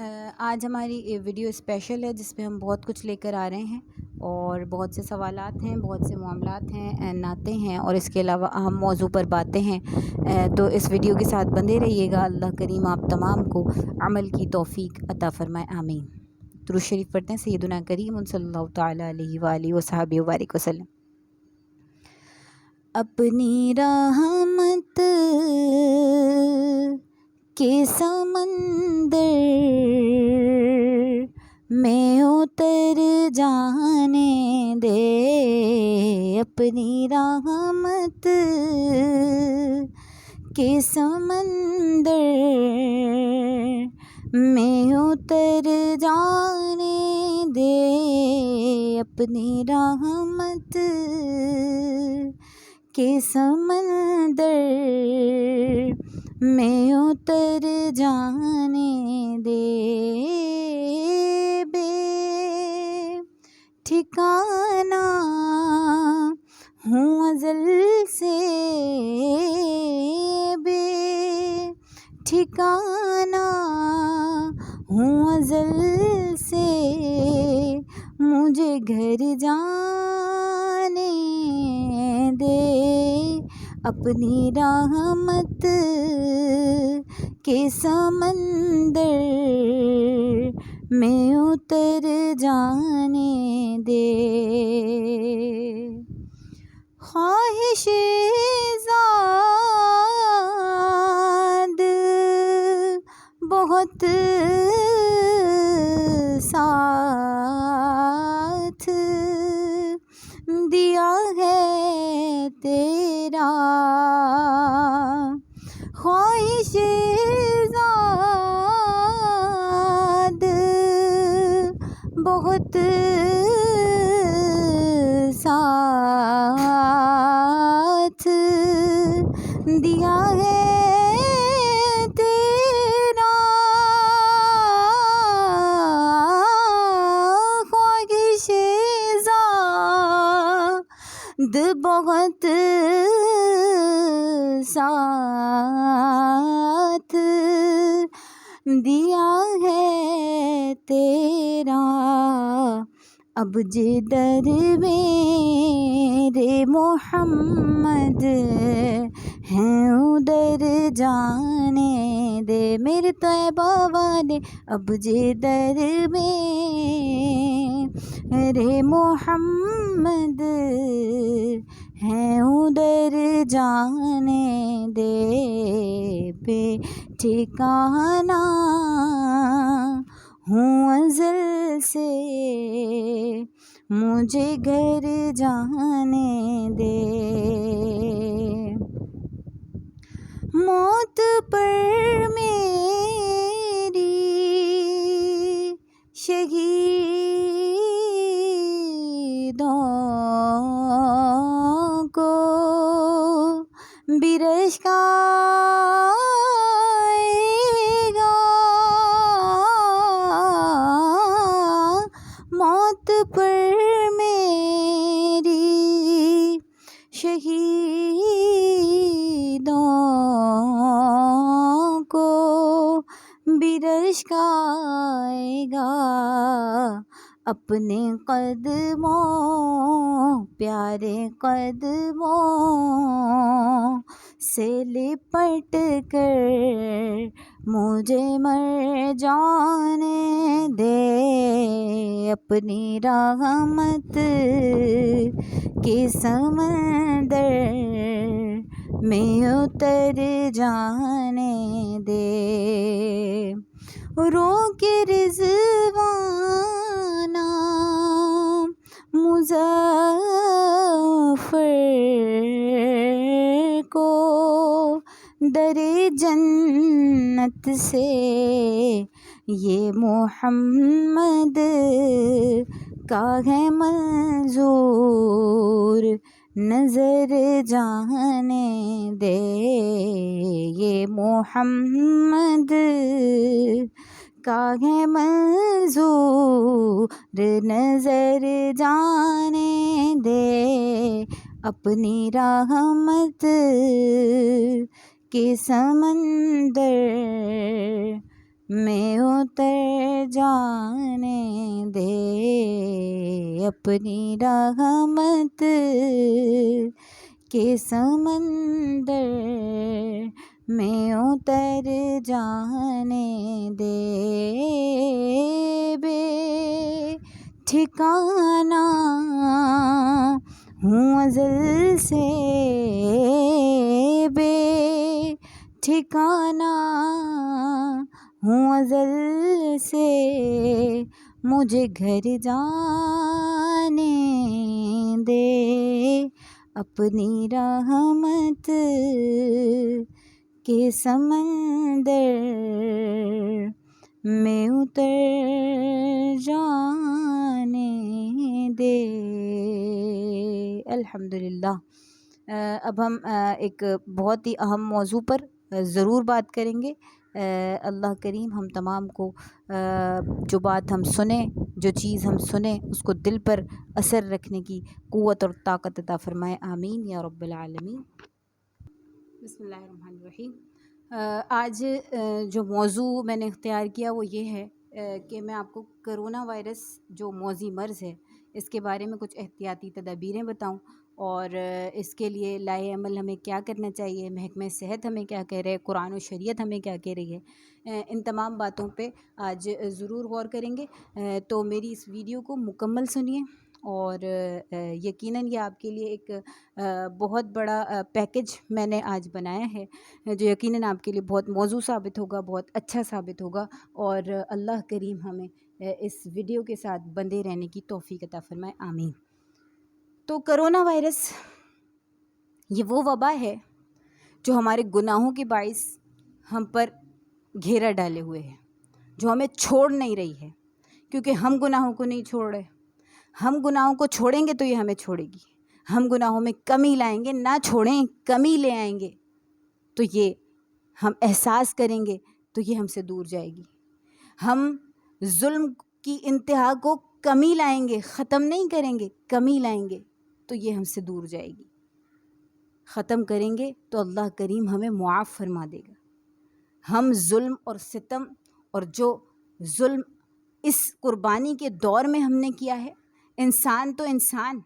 آج ہماری video special ہے جس میں ہم بہت کچھ لے کر آ رہے ہیں اور بہت سے سوالات ہیں، بہت سے معاملات ہیں، نعتیں ہیں اور اس کے علاوہ اہم موضوع پر باتیں ہیں۔ تو اس ویڈیو کے ساتھ بندے رہیے گا۔ اللہ کریم آپ تمام کو عمل کی توفیق عطا فرمائے، آمین۔ درود شریف پڑھتے ہیں سیدنا کریم صلی اللہ تعالیٰ علیہ وآلہ وصحبہ وبارک وسلم۔ اپنی رحمت کے سمندر میں اتر جانے دے، اپنی رحمت کے سمندر میں اتر جانے دے، اپنی رحمت کے سمندر میں اتر جانے دے، بے ٹھکانہ ہوں ازل سے، بے ٹھکانہ ہوں ازل سے، مجھے گھر جانے دے، اپنی رحمت کے سمندر میں اتر جانے دے۔ خواہش زاد بہت ساتھ دیا ہے تیرا، خواہش زاد بہت ساتھ دیا ہے تیرا، خواہش زاد بہت ساتھ دیا ہے تیرا، اب جدھر میرے محمد ہیں ادھر جانے دے، میرے طیبہ والے اب جدھر میرے محمد ہیں ادھر جانے دے، بے ٹھکانہ ہوں ازل سے، مجھے گھر جانے دے، موت پر میری شہیدوں کو بھی رشک آئے گا، موت پر میری شہیدوں کو بھی رشک آئے گا، اپنے قدموں پیارے قدموں سے لپٹ کر مجھے مر جانے دے، اپنی رحمت کے سمندر میں اتر جانے دے، رو کے رضوانہ مظفر کو در جنت سے، یہ محمد کا ہے منظور نظر جانے دے، یہ محمد کا ہے منظور نظر جانے دے، اپنی رحمت کے سمندر میں اتر جانے دے اپنی رحمت کے سمندر میں اتر جانے دے، بے ٹھکانہ ہوں ازل سے، بے ٹھکانہ ہوں ازل سے، مجھے گھر جانے دے اپنی رحمت کے سمندر میں اتر جانے دے۔ الحمدللہ۔ اب ہم ایک بہت ہی اہم موضوع پر ضرور بات کریں گے۔ اللہ کریم ہم تمام کو جو بات ہم سنیں، جو چیز ہم سنیں، اس کو دل پر اثر رکھنے کی قوت اور طاقت عطا فرمائے، آمین یا رب العالمین۔ بسم اللہ الرحمن الرحیم۔ آج جو موضوع میں نے اختیار کیا وہ یہ ہے کہ میں آپ کو کرونا وائرس جو موذی مرض ہے اس کے بارے میں کچھ احتیاطی تدابیریں بتاؤں، اور اس کے لیے لائے عمل ہمیں کیا کرنا چاہیے، محکمہ صحت ہمیں کیا کہہ رہے، قرآن و شریعت ہمیں کیا کہہ رہی ہے، ان تمام باتوں پہ آج ضرور غور کریں گے۔ تو میری اس ویڈیو کو مکمل سنیے، اور یقیناً یہ آپ کے لیے ایک بہت بڑا پیکج میں نے آج بنایا ہے جو یقیناً آپ کے لیے بہت موزوں ثابت ہوگا، بہت اچھا ثابت ہوگا، اور اللہ کریم ہمیں اس ویڈیو کے ساتھ بندے رہنے کی توفیق عطا فرمائے، آمین۔ تو کرونا وائرس یہ وہ وبا ہے جو ہمارے گناہوں کے باعث ہم پر گھیرا ڈالے ہوئے ہے، جو ہمیں چھوڑ نہیں رہی ہے، کیونکہ ہم گناہوں کو نہیں چھوڑ رہے۔ ہم گناہوں کو چھوڑیں گے تو یہ ہمیں چھوڑے گی، ہم گناہوں میں کمی لائیں گے، نہ چھوڑیں کمی لے آئیں گے تو یہ ہم احساس کریں گے تو یہ ہم سے دور جائے گی۔ ہم ظلم کی انتہا کو کمی لائیں گے، ختم نہیں کریں گے، کمی لائیں گے تو یہ ہم سے دور جائے گی۔ ختم کریں گے تو اللہ کریم ہمیں معاف فرما دے گا۔ ہم ظلم اور ستم، اور جو ظلم اس قربانی کے دور میں ہم نے کیا ہے، انسان تو انسان،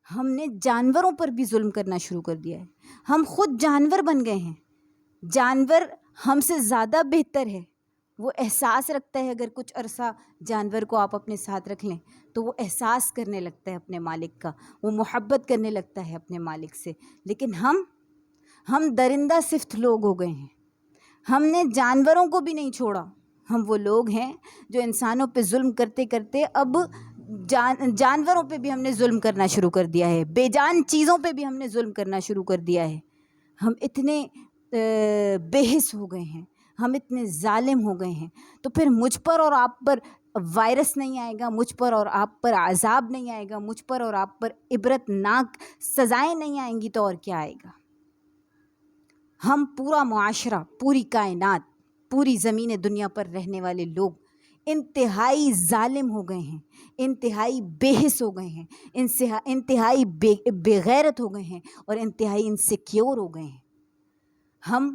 ہم نے جانوروں پر بھی ظلم کرنا شروع کر دیا ہے۔ ہم خود جانور بن گئے ہیں۔ جانور ہم سے زیادہ بہتر ہے، وہ احساس رکھتا ہے۔ اگر کچھ عرصہ جانور کو آپ اپنے ساتھ رکھ لیں تو وہ احساس کرنے لگتا ہے اپنے مالک کا، وہ محبت کرنے لگتا ہے اپنے مالک سے۔ لیکن ہم درندہ صفت لوگ ہو گئے ہیں، ہم نے جانوروں کو بھی نہیں چھوڑا۔ ہم وہ لوگ ہیں جو انسانوں پہ ظلم کرتے کرتے اب جانوروں پہ بھی ہم نے ظلم کرنا شروع کر دیا ہے، بے جان چیزوں پہ بھی ہم نے ظلم کرنا شروع کر دیا ہے۔ ہم اتنے بے حس ہو گئے ہیں، ہم اتنے ظالم ہو گئے ہیں، تو پھر مجھ پر اور آپ پر وائرس نہیں آئے گا، مجھ پر اور آپ پر عذاب نہیں آئے گا، مجھ پر اور آپ پر عبرت ناک سزائیں نہیں آئیں گی تو اور کیا آئے گا؟ ہم پورا معاشرہ، پوری کائنات، پوری زمین دنیا پر رہنے والے لوگ انتہائی ظالم ہو گئے ہیں، انتہائی بے حس ہو گئے ہیں، انتہائی بے غیرت ہو گئے ہیں، اور انتہائی انسیکیور ہو گئے ہیں۔ ہم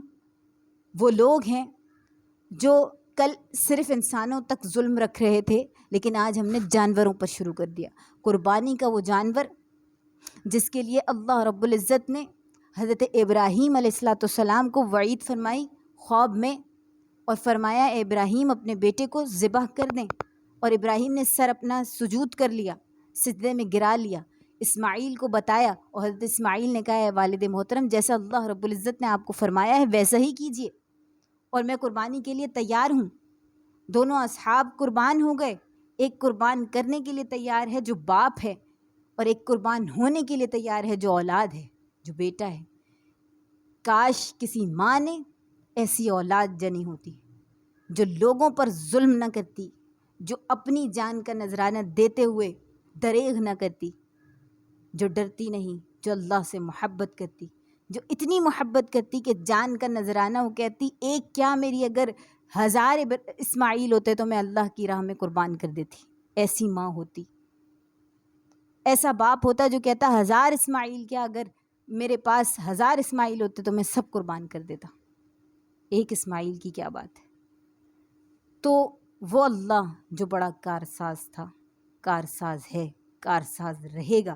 وہ لوگ ہیں جو کل صرف انسانوں تک ظلم رکھ رہے تھے، لیکن آج ہم نے جانوروں پر شروع کر دیا۔ قربانی کا وہ جانور جس کے لیے اللہ رب العزت نے حضرت ابراہیم علیہ السلام کو وعید فرمائی خواب میں، اور فرمایا اے ابراہیم اپنے بیٹے کو ذبح کر دیں، اور ابراہیم نے سر اپنا سجود کر لیا، سجدے میں گرا لیا، اسماعیل کو بتایا، اور حضرت اسماعیل نے کہا اے والد محترم جیسا اللہ رب العزت نے آپ کو فرمایا ہے ویسا ہی کیجئے، اور میں قربانی کے لیے تیار ہوں۔ دونوں اصحاب قربان ہو گئے، ایک قربان کرنے کے لیے تیار ہے جو باپ ہے، اور ایک قربان ہونے کے لیے تیار ہے جو اولاد ہے، جو بیٹا ہے۔ کاش کسی ماں نے ایسی اولاد جنی ہوتی جو لوگوں پر ظلم نہ کرتی، جو اپنی جان کا نذرانہ دیتے ہوئے دریغ نہ کرتی، جو ڈرتی نہیں، جو اللہ سے محبت کرتی، جو اتنی محبت کرتی کہ جان کا نذرانہ وہ کہتی ایک کیا میری اگر 1000 اسماعیل ہوتے تو میں اللہ کی راہ میں قربان کر دیتی۔ ایسی ماں ہوتی، ایسا باپ ہوتا جو کہتا 1000 اسماعیل کیا، اگر میرے پاس 1000 اسماعیل ہوتے تو میں سب قربان کر دیتا، ایک اسماعیل کی کیا بات ہے۔ تو وہ اللہ جو بڑا کارساز تھا، کارساز ہے، کارساز رہے گا،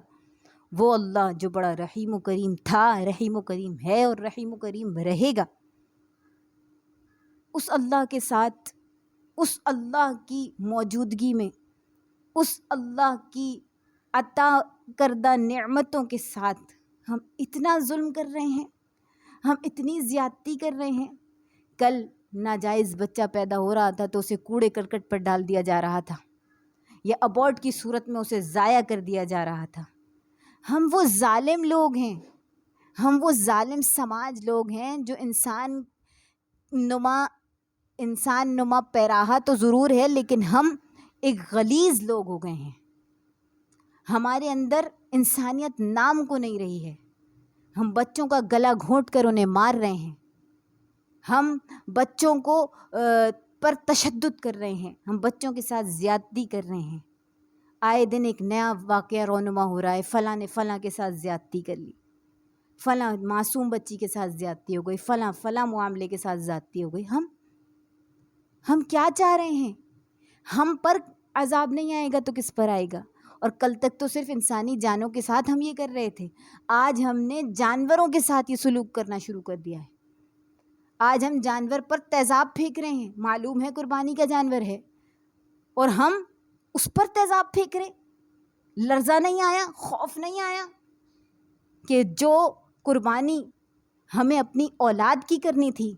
وہ اللہ جو بڑا رحیم و کریم تھا، رحیم و کریم ہے اور رحیم و کریم رہے گا، اس اللہ کے ساتھ، اس اللہ کی موجودگی میں، اس اللہ کی عطا کردہ نعمتوں کے ساتھ ہم اتنا ظلم کر رہے ہیں، ہم اتنی زیادتی کر رہے ہیں۔ کل ناجائز بچہ پیدا ہو رہا تھا تو اسے کوڑے کرکٹ پر ڈال دیا جا رہا تھا، یا ابورٹ کی صورت میں اسے ضائع کر دیا جا رہا تھا۔ ہم وہ ظالم لوگ ہیں، ہم وہ ظالم سماج لوگ ہیں جو انسان نما پیراہا تو ضرور ہے، لیکن ہم ایک غلیظ لوگ ہو گئے ہیں۔ ہمارے اندر انسانیت نام کو نہیں رہی ہے۔ ہم بچوں کا گلا گھونٹ کر انہیں مار رہے ہیں، ہم بچوں کو پر تشدد کر رہے ہیں، ہم بچوں کے ساتھ زیادتی کر رہے ہیں۔ آئے دن ایک نیا واقعہ رونما ہو رہا ہے، فلاں نے فلاں کے ساتھ زیادتی کر لی، فلاں معصوم بچی کے ساتھ زیادتی ہو گئی، فلاں معاملے کے ساتھ زیادتی ہو گئی۔ ہم کیا چاہ رہے ہیں؟ ہم پر عذاب نہیں آئے گا تو کس پر آئے گا؟ اور کل تک تو صرف انسانی جانوں کے ساتھ ہم یہ کر رہے تھے، آج ہم نے جانوروں کے ساتھ یہ سلوک کرنا شروع کر دیا ہے۔ آج ہم جانور پر تیزاب پھینک رہے ہیں، معلوم ہے قربانی کا جانور ہے، اور ہم اس پر تیزاب پھینک رہے۔ لرزہ نہیں آیا، خوف نہیں آیا کہ جو قربانی ہمیں اپنی اولاد کی کرنی تھی،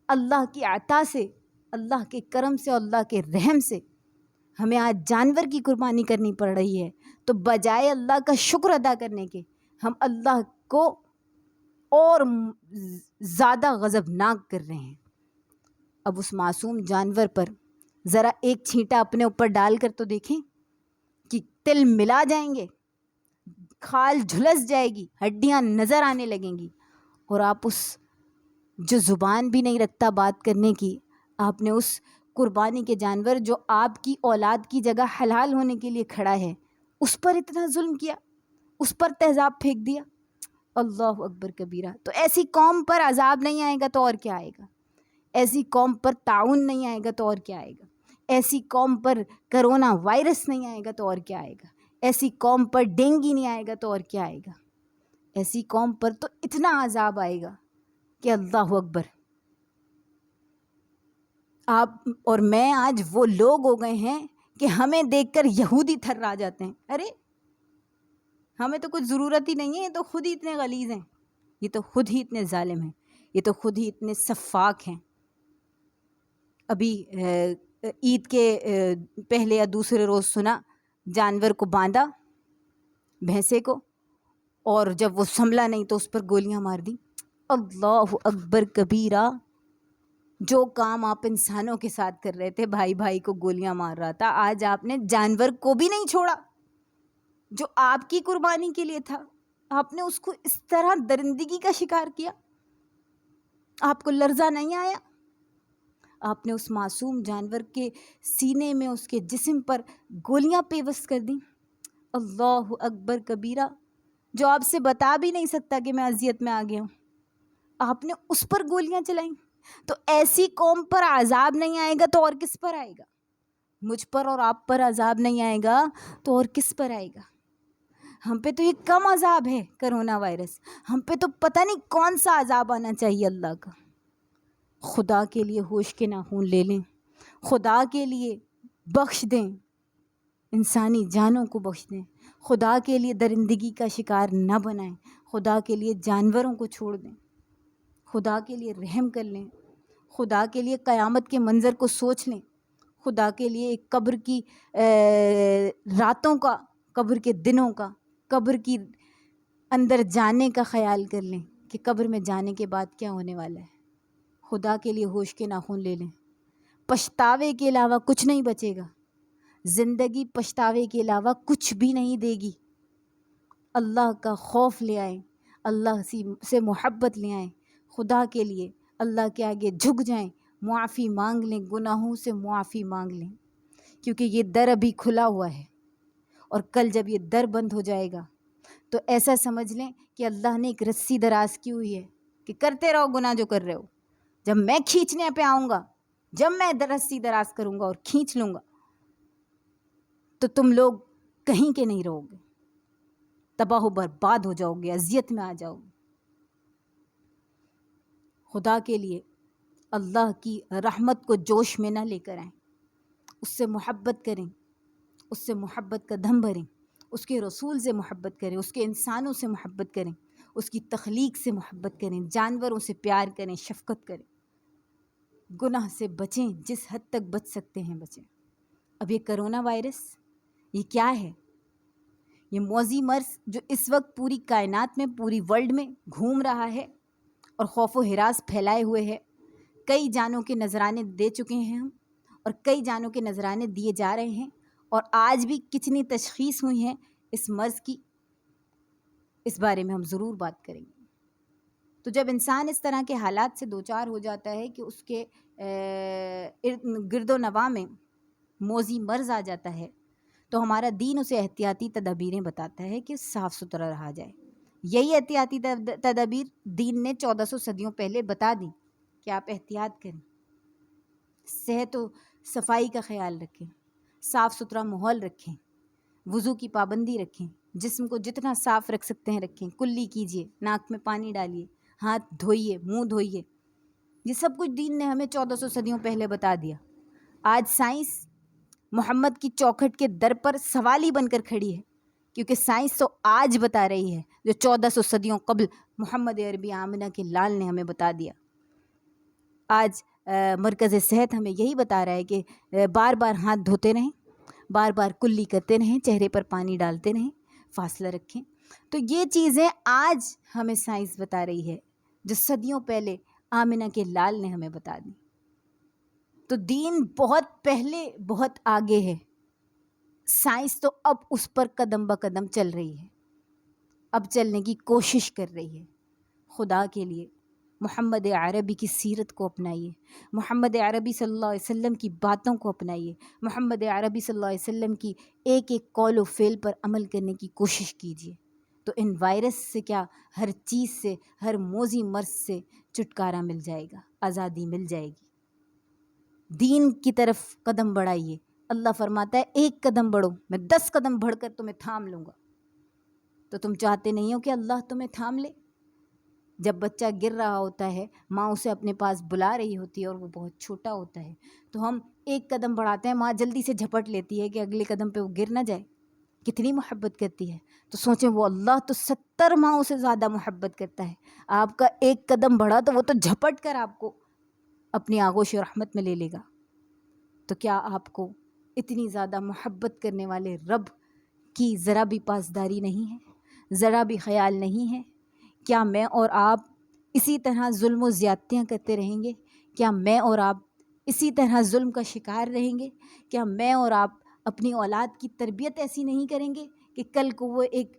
اللہ کی عطا سے، اللہ کے کرم سے، اللہ کے رحم سے ہمیں آج جانور کی قربانی کرنی پڑ رہی ہے، تو بجائے اللہ کا شکر ادا کرنے کے ہم اللہ کو اور زیادہ غضبناک کر رہے ہیں۔ اب اس معصوم جانور پر ذرا ایک چھینٹا اپنے اوپر ڈال کر تو دیکھیں کہ تل ملا جائیں گے، کھال جھلس جائے گی، ہڈیاں نظر آنے لگیں گی، اور آپ اس جو زبان بھی نہیں رکھتا بات کرنے کی، آپ نے اس قربانی کے جانور جو آپ کی اولاد کی جگہ حلال ہونے کے لیے کھڑا ہے، اس پر اتنا ظلم کیا، اس پر تیزاب پھینک دیا۔ اللہ اکبر کبیرہ۔ تو ایسی قوم پر عذاب نہیں آئے گا تو اور کیا آئے گا؟ ایسی قوم پر طاعون نہیں آئے گا تو اور کیا آئے گا؟ ایسی قوم پر کرونا وائرس نہیں آئے گا تو اور کیا آئے گا؟ ایسی قوم پر ڈینگی نہیں آئے گا تو اور کیا آئے گا؟ ایسی قوم پر تو اتنا عذاب آئے گا کہ اللہ اکبر۔ آپ اور میں آج وہ لوگ ہو گئے ہیں کہ ہمیں دیکھ کر یہودی تھرا جاتے ہیں، ارے ہمیں تو کچھ ضرورت ہی نہیں ہے، یہ تو خود ہی اتنے غلیظ ہیں، یہ تو خود ہی اتنے ظالم ہیں، یہ تو خود ہی اتنے سفاک ہیں۔ ابھی عید کے پہلے یا دوسرے روز سنا، جانور کو باندھا، بھینسے کو، اور جب وہ سنبھلا نہیں تو اس پر گولیاں مار دی۔ اللہ اکبر کبیرہ۔ جو کام آپ انسانوں کے ساتھ کر رہے تھے، بھائی بھائی کو گولیاں مار رہا تھا، آج آپ نے جانور کو بھی نہیں چھوڑا جو آپ کی قربانی کے لیے تھا، آپ نے اس کو اس طرح درندگی کا شکار کیا۔ آپ کو لرزہ نہیں آیا؟ آپ نے اس معصوم جانور کے سینے میں، اس کے جسم پر گولیاں پیوست کر دیں۔ اللہ اکبر کبیرہ۔ جو آپ سے بتا بھی نہیں سکتا کہ میں اذیت میں آ گیا ہوں، آپ نے اس پر گولیاں چلائیں۔ تو ایسی قوم پر عذاب نہیں آئے گا تو اور کس پر آئے گا؟ مجھ پر اور آپ پر عذاب نہیں آئے گا تو اور کس پر آئے گا؟ ہم پہ تو یہ کم عذاب ہے کرونا وائرس، ہم پہ تو پتہ نہیں کون سا عذاب آنا چاہیے اللہ کا۔ خدا کے لیے ہوش کے ناخن لے لیں، خدا کے لیے بخش دیں، انسانی جانوں کو بخش دیں، خدا کے لیے درندگی کا شکار نہ بنائیں، خدا کے لیے جانوروں کو چھوڑ دیں، خدا کے لیے رحم کر لیں، خدا کے لیے قیامت کے منظر کو سوچ لیں، خدا کے لیے ایک قبر کی راتوں کا، قبر کے دنوں کا، قبر کی اندر جانے کا خیال کر لیں کہ قبر میں جانے کے بعد کیا ہونے والا ہے۔ خدا کے لیے ہوش کے ناخن لے لیں۔ پچھتاوے کے علاوہ کچھ نہیں بچے گا، زندگی پچھتاوے کے علاوہ کچھ بھی نہیں دے گی۔ اللہ کا خوف لے آئیں، اللہ سے محبت لے آئیں، خدا کے لیے اللہ کے آگے جھک جائیں، معافی مانگ لیں، گناہوں سے معافی مانگ لیں، کیونکہ یہ در ابھی کھلا ہوا ہے، اور کل جب یہ در بند ہو جائے گا تو ایسا سمجھ لیں کہ اللہ نے ایک رسی دراز کی ہوئی ہے کہ کرتے رہو گناہ جو کر رہے ہو، جب میں کھینچنے پہ آؤں گا جب میں رسی دراز کروں گا اور کھینچ لوں گا تو تم لوگ کہیں کے نہیں رہو گے، تباہ و برباد ہو جاؤ گے، اذیت میں آ جاؤ گے۔ خدا کے لیے اللہ کی رحمت کو جوش میں نہ لے کر آئیں، اس سے محبت کریں، اس سے محبت کا دم بھریں، اس کے رسول سے محبت کریں، اس کے انسانوں سے محبت کریں، اس کی تخلیق سے محبت کریں، جانوروں سے پیار کریں، شفقت کریں، گناہ سے بچیں، جس حد تک بچ سکتے ہیں بچیں۔ اب یہ کرونا وائرس یہ کیا ہے؟ یہ موذی مرض جو اس وقت پوری کائنات میں، پوری ورلڈ میں گھوم رہا ہے اور خوف و ہراس پھیلائے ہوئے ہے۔ کئی جانوں کے نذرانے دے چکے ہیں ہم، اور کئی جانوں کے نذرانے دیے جا رہے ہیں، اور آج بھی کتنی تشخیص ہوئی ہیں اس مرض کی، اس بارے میں ہم ضرور بات کریں گے۔ تو جب انسان اس طرح کے حالات سے دوچار ہو جاتا ہے کہ اس کے گرد و نواح میں موذی مرض آ جاتا ہے، تو ہمارا دین اسے احتیاطی تدابیریں بتاتا ہے کہ صاف ستھرا رہا جائے۔ یہی احتیاطی تدابیر دین نے 1400 صدیوں پہلے بتا دی کہ آپ احتیاط کریں، صحت و صفائی کا خیال رکھیں، صاف ستھرا ماحول رکھیں، وضو کی پابندی رکھیں، جسم کو جتنا صاف رکھ سکتے ہیں رکھیں، کلی کیجیے، ناک میں پانی ڈالیے، ہاتھ دھوئیے، منہ دھوئیے۔ یہ سب کچھ دین نے ہمیں 1400 صدیوں پہلے بتا دیا۔ آج سائنس محمد کی چوکھٹ کے در پر سوالی بن کر کھڑی ہے، کیونکہ سائنس تو آج بتا رہی ہے جو 1400 صدیوں قبل محمد عربی آمنہ کے لال نے ہمیں بتا دیا۔ آج مرکز صحت ہمیں یہی بتا رہا ہے کہ بار بار ہاتھ دھوتے رہیں، بار بار کلی کرتے رہیں، چہرے پر پانی ڈالتے رہیں، فاصلہ رکھیں۔ تو یہ چیزیں آج ہمیں سائنس بتا رہی ہے جو صدیوں پہلے آمنہ کے لال نے ہمیں بتا دی۔ تو دین بہت پہلے بہت آگے ہے، سائنس تو اب اس پر قدم بہ قدم چل رہی ہے، اب چلنے کی کوشش کر رہی ہے۔ خدا کے لیے محمد عربی کی سیرت کو اپنائیے، محمد عربی صلی اللہ علیہ وسلم کی باتوں کو اپنائیے، محمد عربی صلی اللہ علیہ وسلم کی ایک ایک قول و فعل پر عمل کرنے کی کوشش کیجیے، تو ان وائرس سے کیا، ہر چیز سے، ہر موذی مرض سے چھٹکارا مل جائے گا، آزادی مل جائے گی۔ دین کی طرف قدم بڑھائیے۔ اللہ فرماتا ہے ایک قدم بڑھو، میں 10 قدم بڑھ کر تمہیں تھام لوں گا۔ تو تم چاہتے نہیں ہو کہ اللہ تمہیں تھام لے؟ جب بچہ گر رہا ہوتا ہے، ماں اسے اپنے پاس بلا رہی ہوتی ہے اور وہ بہت چھوٹا ہوتا ہے، تو ہم ایک قدم بڑھاتے ہیں، ماں جلدی سے جھپٹ لیتی ہے کہ اگلے قدم پہ وہ گر نہ جائے، کتنی محبت کرتی ہے۔ تو سوچیں وہ اللہ تو 70 ماؤں سے زیادہ محبت کرتا ہے، آپ کا ایک قدم بڑھا تو وہ تو جھپٹ کر آپ کو اپنی آغوش و رحمت میں لے لے گا۔ تو کیا آپ کو اتنی زیادہ محبت کرنے والے رب کی ذرا بھی پاسداری نہیں ہے، ذرا بھی خیال نہیں ہے؟ کیا میں اور آپ اسی طرح ظلم و زیادتیاں کرتے رہیں گے؟ کیا میں اور آپ اسی طرح ظلم کا شکار رہیں گے؟ کیا میں اور آپ اپنی اولاد کی تربیت ایسی نہیں کریں گے کہ کل کو وہ ایک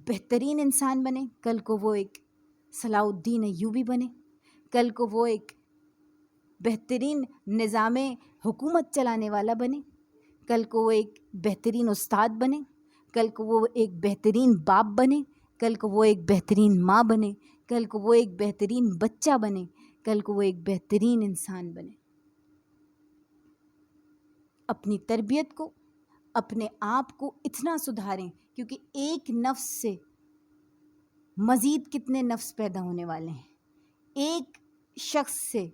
بہترین انسان بنے، کل کو وہ ایک صلاح الدین ایوبی بنے، کل کو وہ ایک بہترین نظام حکومت چلانے والا بنے، کل کو وہ ایک بہترین استاد بنے، کل کو وہ ایک بہترین باپ بنے، کل کو وہ ایک بہترین ماں بنے، کل کو وہ ایک بہترین بچہ بنے، کل کو وہ ایک بہترین انسان بنے۔ اپنی تربیت کو، اپنے آپ کو اتنا سدھاریں، کیونکہ ایک نفس سے مزید کتنے نفس پیدا ہونے والے ہیں، ایک شخص سے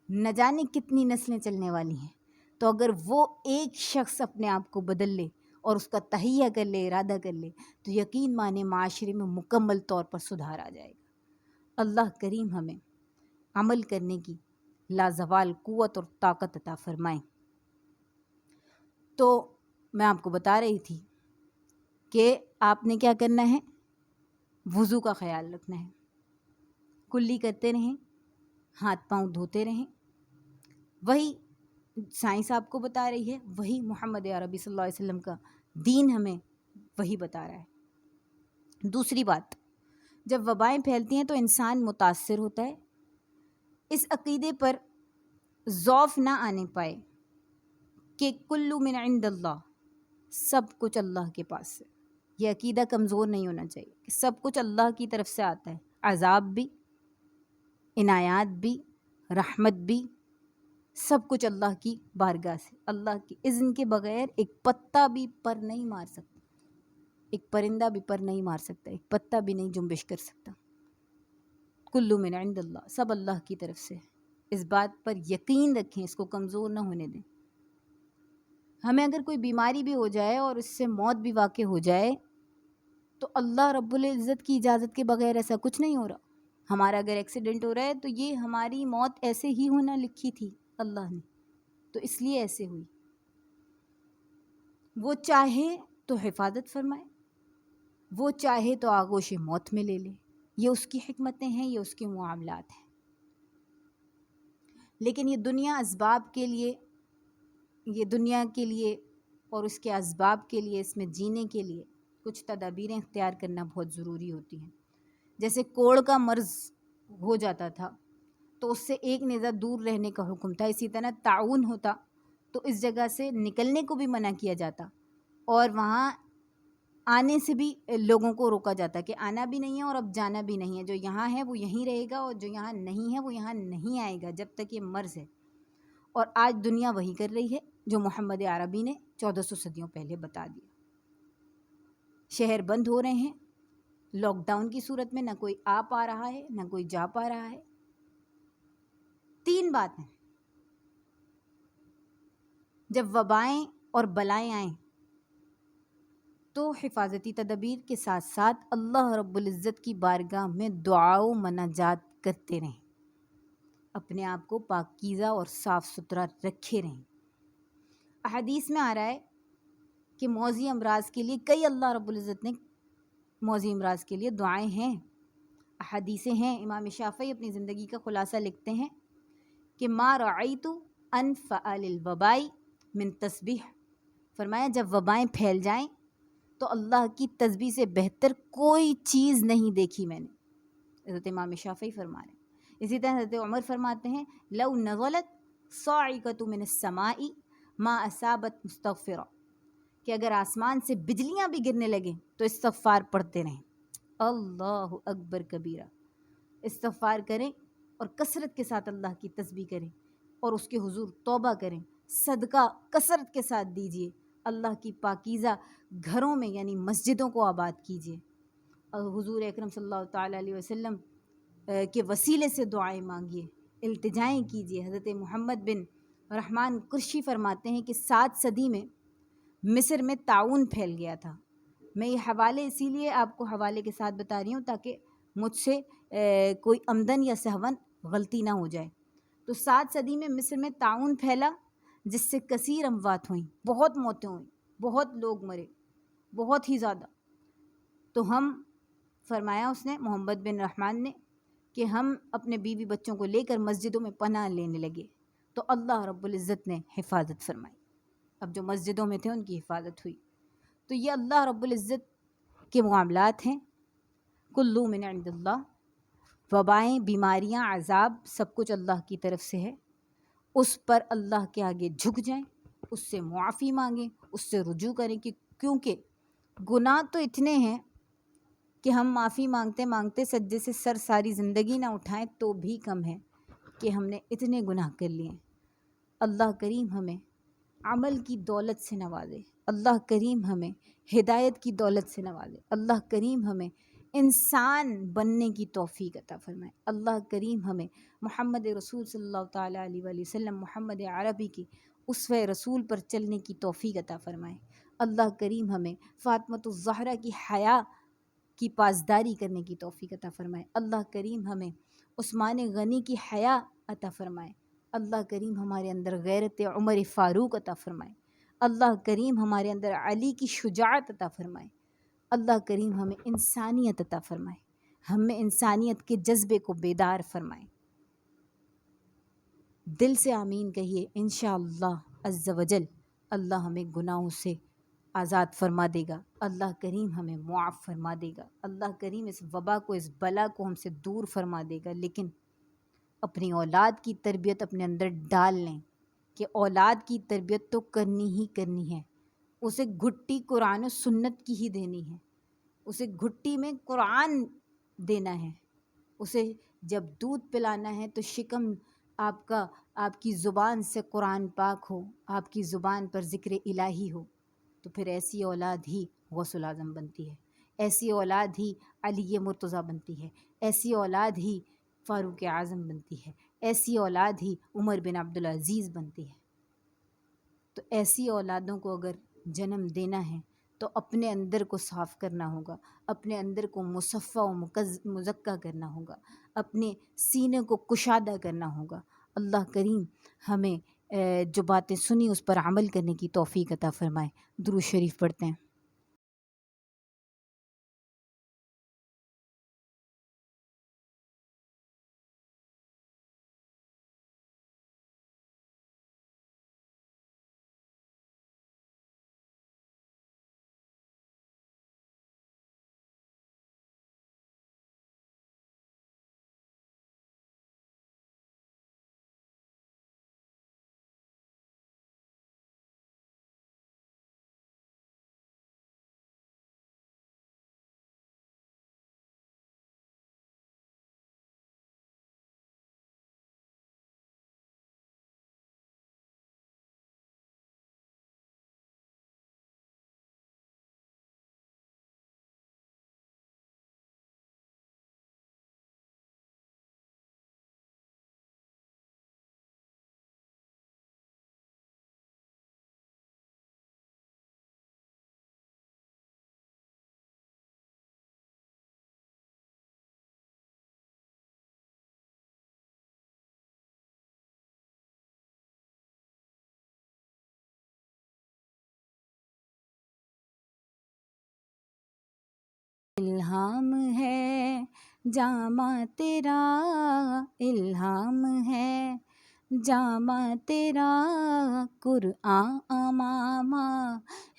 نہ جانے کتنی نسلیں چلنے والی ہیں۔ تو اگر وہ ایک شخص اپنے آپ کو بدل لے اور اس کا تہیہ کر لے، ارادہ کر لے، تو یقین مانے معاشرے میں مکمل طور پر سدھار آ جائے گا۔ اللہ کریم ہمیں عمل کرنے کی لازوال قوت اور طاقت عطا فرمائیں۔ تو میں آپ کو بتا رہی تھی کہ آپ نے کیا کرنا ہے، وضو کا خیال رکھنا ہے، کلی کرتے رہیں، ہاتھ پاؤں دھوتے رہیں، وہی سائنس آپ کو بتا رہی ہے، وہی محمد عربی صلی اللہ علیہ وسلم کا دین ہمیں وہی بتا رہا ہے۔ دوسری بات، جب وبائیں پھیلتی ہیں تو انسان متاثر ہوتا ہے، اس عقیدے پر ضعف نہ آنے پائے کہ کلو من عند اللہ، سب کچھ اللہ کے پاس سے، یہ عقیدہ کمزور نہیں ہونا چاہیے کہ سب کچھ اللہ کی طرف سے آتا ہے، عذاب بھی، عنایات بھی، رحمت بھی، سب کچھ اللہ کی بارگاہ سے، اللہ کی اذن کے بغیر ایک پتا بھی پر نہیں مار سکتا، ایک پرندہ بھی پر نہیں مار سکتا، ایک پتا بھی نہیں جنبش کر سکتا۔ کل من عند اللہ، سب اللہ کی طرف سے۔ اس بات پر یقین رکھیں، اس کو کمزور نہ ہونے دیں۔ ہمیں اگر کوئی بیماری بھی ہو جائے اور اس سے موت بھی واقع ہو جائے تو اللہ رب العزت کی اجازت کے بغیر ایسا کچھ نہیں ہو رہا۔ ہمارا اگر ایکسیڈنٹ ہو رہا ہے تو یہ ہماری موت ایسے ہی ہونا لکھی تھی اللہ نے، تو اس لیے ایسے ہوئی۔ وہ چاہے تو حفاظت فرمائے، وہ چاہے تو آغوش موت میں لے لے، یہ اس کی حکمتیں ہیں، یہ اس کے معاملات ہیں۔ لیکن یہ دنیا اسباب کے لیے، یہ دنیا کے لیے اور اس کے اسباب کے لیے، اس میں جینے کے لیے کچھ تدابیریں اختیار کرنا بہت ضروری ہوتی ہیں۔ جیسے کوڑ کا مرض ہو جاتا تھا تو اس سے ایک نیزہ دور رہنے کا حکم تھا، اسی طرح طاعون ہوتا تو اس جگہ سے نکلنے کو بھی منع کیا جاتا اور وہاں آنے سے بھی لوگوں کو روکا جاتا کہ آنا بھی نہیں ہے اور اب جانا بھی نہیں ہے، جو یہاں ہے وہ یہیں رہے گا اور جو یہاں نہیں ہے وہ یہاں نہیں آئے گا جب تک یہ مرض ہے۔ اور آج دنیا وہی کر رہی ہے جو محمد عربی نے 1400 صدیوں پہلے بتا دیا۔ شہر بند ہو رہے ہیں، لاک ڈاؤن کی صورت میں نہ کوئی آ پا رہا ہے نہ کوئی جا پا رہا ہے۔ 3 باتیں، جب وبائیں اور بلائیں آئیں تو حفاظتی تدابیر کے ساتھ ساتھ اللہ رب العزت کی بارگاہ میں دعا و مناجات کرتے رہیں، اپنے آپ کو پاکیزہ اور صاف ستھرا رکھے رہیں۔ احادیث میں آ رہا ہے کہ موذی امراض کے لیے کئی اللہ رب العزت نے موذی امراض کے لیے دعائیں ہیں، احادیثیں ہیں۔ امام شافعی اپنی زندگی کا خلاصہ لکھتے ہیں کہ ما رعیت انفع للوباء من تسبیح، فرمایا جب وبائیں پھیل جائیں تو اللہ کی تسبیح سے بہتر کوئی چیز نہیں دیکھی میں نے، حضرت امام شافعی فرما رہے ہیں۔ اسی طرح حضرت عمر فرماتے ہیں لو نزلت صاعقۃ من السماء ما اصابت مستغفرا، کہ اگر آسمان سے بجلیاں بھی گرنے لگیں تو استغفار پڑھتے رہیں، اللہ اکبر کبیرہ، استغفار کریں اور کثرت کے ساتھ اللہ کی تسبیح کریں اور اس کے حضور توبہ کریں، صدقہ کثرت کے ساتھ دیجیے، اللہ کی پاکیزہ گھروں میں یعنی مسجدوں کو آباد کیجیے، اور حضور اکرم صلی اللہ تعالیٰ علیہ وسلم کے وسیلے سے دعائیں مانگیے، التجائیں کیجیے۔ حضرت محمد بن رحمان قرشی فرماتے ہیں کہ 7 صدی میں مصر میں طاعون پھیل گیا تھا۔ میں یہ حوالے اسی لیے آپ کو حوالے کے ساتھ بتا رہی ہوں تاکہ مجھ سے کوئی عمدن یا سہون غلطی نہ ہو جائے۔ تو 7 صدی میں مصر میں طاعون پھیلا جس سے کثیر اموات ہوئیں، بہت موتیں ہوئیں، بہت لوگ مرے، بہت ہی زیادہ۔ تو ہم فرمایا اس نے محمد بن رحمان نے کہ ہم اپنے بیوی بچوں کو لے کر مسجدوں میں پناہ لینے لگے تو اللہ رب العزت نے حفاظت فرمائی، اب جو مسجدوں میں تھے ان کی حفاظت ہوئی۔ تو یہ اللہ رب العزت کے معاملات ہیں، کلو من عند اللہ، وبائیں، بیماریاں، عذاب سب کچھ اللہ کی طرف سے ہے، اس پر اللہ کے آگے جھک جائیں، اس سے معافی مانگیں، اس سے رجوع کریں، کہ کیونکہ گناہ تو اتنے ہیں کہ ہم معافی مانگتے مانگتے سجدے سے سر ساری زندگی نہ اٹھائیں تو بھی کم ہے کہ ہم نے اتنے گناہ کر لیے۔ اللہ کریم ہمیں عمل کی دولت سے نوازے، اللہ کریم ہمیں ہدایت کی دولت سے نوازے، اللہ کریم ہمیں انسان بننے کی توفیق عطا فرمائے، اللہ کریم ہمیں محمد رسول صلی اللہ تعالیٰ علیہ وآلہ وسلم، محمد عربی کی اسوہ رسول پر چلنے کی توفیق عطا فرمائے، اللہ کریم ہمیں فاطمۃ الزہرا کی حیا کی پاسداری کرنے کی توفیق عطا فرمائے، اللہ کریم ہمیں عثمان غنی کی حیا عطا فرمائے، اللہ کریم ہمارے اندر غیرت عمر فاروق عطا فرمائے، اللہ کریم ہمارے اندر علی کی شجاعت عطا فرمائے، اللہ کریم ہمیں انسانیت عطا فرمائے، ہمیں انسانیت کے جذبے کو بیدار فرمائے۔ دل سے آمین کہیے، انشاءاللہ عز و جل اللہ ہمیں گناہوں سے آزاد فرما دے گا، اللہ کریم ہمیں معاف فرما دے گا، اللہ کریم اس وبا کو، اس بلا کو ہم سے دور فرما دے گا۔ لیکن اپنی اولاد کی تربیت اپنے اندر ڈال لیں کہ اولاد کی تربیت تو کرنی ہی کرنی ہے، اسے گھٹی قرآن و سنت کی ہی دینی ہے، اسے گھٹی میں قرآن دینا ہے، اسے جب دودھ پلانا ہے تو شکم آپ کی زبان سے قرآن پاک ہو، آپ کی زبان پر ذکر الہی ہو، تو پھر ایسی اولاد ہی غوث الاعظم بنتی ہے، ایسی اولاد ہی علی مرتضیٰ بنتی ہے، ایسی اولاد ہی فاروق اعظم بنتی ہے، ایسی اولاد ہی عمر بن عبدالعزیز بنتی ہے۔ تو ایسی اولادوں کو اگر جنم دینا ہے تو اپنے اندر کو صاف کرنا ہوگا، اپنے اندر کو مصفہ و مزکہ کرنا ہوگا، اپنے سینے کو کشادہ کرنا ہوگا۔ اللہ کریم ہمیں جو باتیں سنی اس پر عمل کرنے کی توفیق عطا فرمائے۔ درود شریف پڑھتے ہیں۔ الہام ہے جامہ تیرا، الہام ہے جامہ تیرا، قرآن امامہ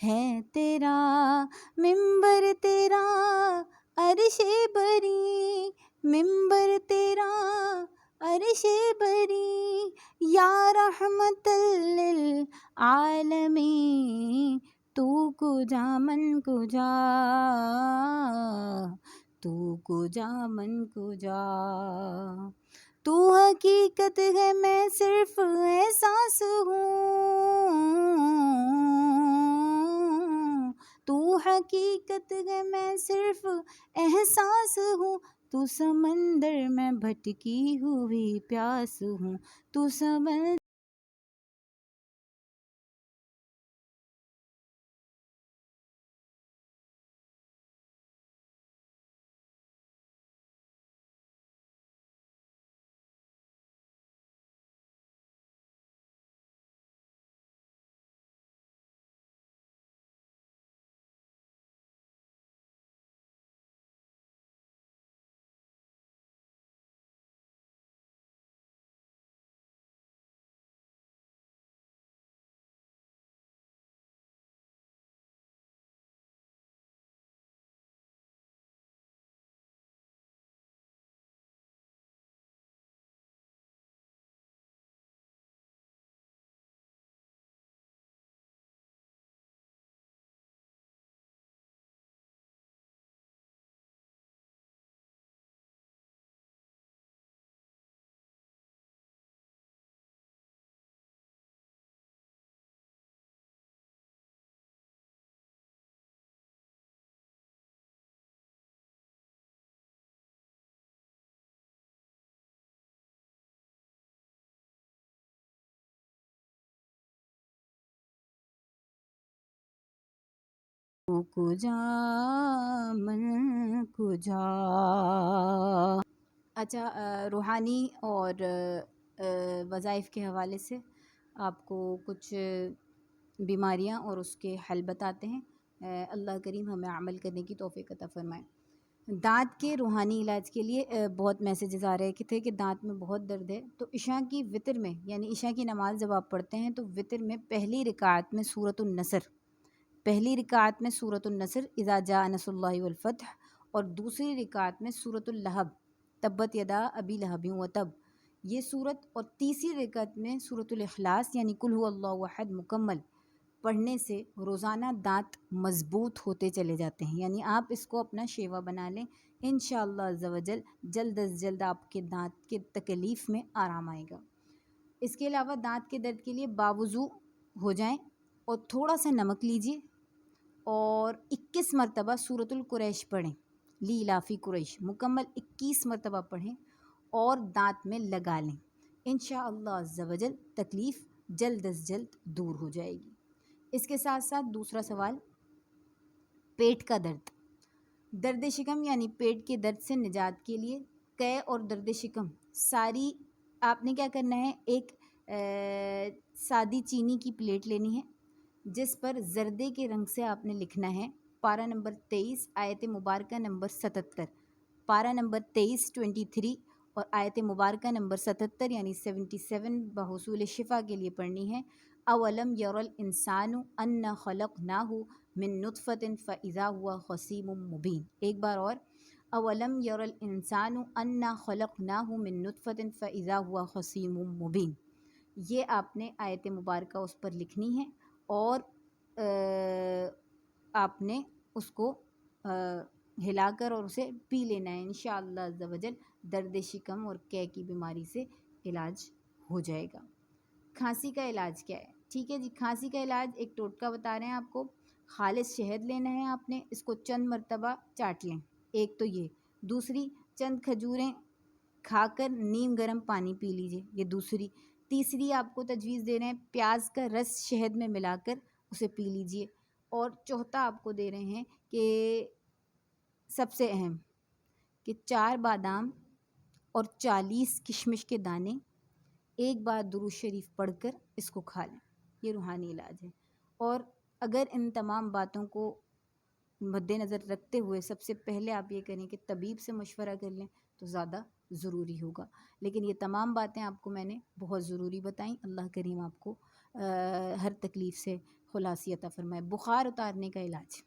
ہے تیرا، ممبر تیرا عرش بری، ممبر تیرا عرش بری، یا رحمت للعالمین، تو کجا من کجا، تو کجا من کجا، تو حقیقت ہے میں صرف احساس ہوں، تو حقیقت ہے میں صرف احساس ہوں، تو سمندر میں بھٹکی ہوئی پیاس ہوں، تو سمندر تو کجا من کجا۔ اچھا، روحانی اور وظائف کے حوالے سے آپ کو کچھ بیماریاں اور اس کے حل بتاتے ہیں۔ اللہ کریم ہمیں عمل کرنے کی توفیق عطا فرمائے۔ دانت کے روحانی علاج کے لیے بہت میسیجز آ رہے تھے کہ دانت میں بہت درد ہے، تو عشاء کی وتر میں، یعنی عشاء کی نماز جب آپ پڑھتے ہیں تو وتر میں پہلی رکعت میں سورۃ النصر، پہلی رکعت میں سورۃ النصر اذا جاء نصر اللہ والفتح، اور دوسری رکعت میں سورۃ اللہب تبت یدا ابی لہب وتب، یہ صورت، اور تیسری رکعت میں سورۃ الاخلاص یعنی قل هو اللہ احد مکمل پڑھنے سے روزانہ دانت مضبوط ہوتے چلے جاتے ہیں۔ یعنی آپ اس کو اپنا شیوا بنا لیں، انشاءاللہ عز و جل جلد از جلد آپ کے دانت کے تکلیف میں آرام آئے گا۔ اس کے علاوہ دانت کے درد کے لیے باوضو ہو جائیں اور تھوڑا سا نمک لیجیے اور 21 مرتبہ سورۃ القریش پڑھیں، لیلافی قریش مکمل 21 مرتبہ پڑھیں اور دانت میں لگا لیں۔ انشاءاللہ عز و جل تکلیف جلد از جلد دور ہو جائے گی۔ اس کے ساتھ ساتھ دوسرا سوال، پیٹ کا درد، درد شکم یعنی پیٹ کے درد سے نجات کے لیے قے اور درد شکم ساری آپ نے کیا کرنا ہے، ایک سادی چینی کی پلیٹ لینی ہے جس پر زردے کے رنگ سے آپ نے لکھنا ہے پارہ نمبر 23 آیت مبارکہ نمبر 77، پارہ نمبر 23 23 اور آیت مبارکہ نمبر 77 یعنی 77 بحصول شفا کے لیے پڑھنی ہے۔ اولم یر الانسان انا خلقناہ من نطفۃ فاذا هو خصیم مبین، ایک بار اور، اولم یر الانسان انا خلقناہ من نطفۃ فاذا هو خصیم مبین، یہ آپ نے آیت مبارکہ اس پر لکھنی ہے اور آپ نے اس کو ہلا کر اور اسے پی لینا ہے۔ انشاءاللہ عز و جل درد شکم اور قے کی بیماری سے علاج ہو جائے گا۔ کھانسی کا علاج کیا ہے؟ ٹھیک ہے جی، کھانسی کا علاج ایک ٹوٹکا بتا رہے ہیں آپ کو، خالص شہد لینا ہے آپ نے، اس کو چند مرتبہ چاٹ لیں، ایک تو یہ، دوسری چند کھجوریں کھا کر نیم گرم پانی پی لیجئے، یہ دوسری، تیسری آپ کو تجویز دے رہے ہیں پیاز کا رس شہد میں ملا کر اسے پی لیجئے، اور چوتھا آپ کو دے رہے ہیں کہ سب سے اہم کہ 4 بادام اور 40 کشمش کے دانے ایک بار درود شریف پڑھ کر اس کو کھا لیں، یہ روحانی علاج ہے۔ اور اگر ان تمام باتوں کو مد نظر رکھتے ہوئے سب سے پہلے آپ یہ کریں کہ طبیب سے مشورہ کر لیں تو زیادہ ضروری ہوگا، لیکن یہ تمام باتیں آپ کو میں نے بہت ضروری بتائیں۔ اللہ کریم آپ کو ہر تکلیف سے خلاصی عطا فرمائے۔ بخار اتارنے کا علاج،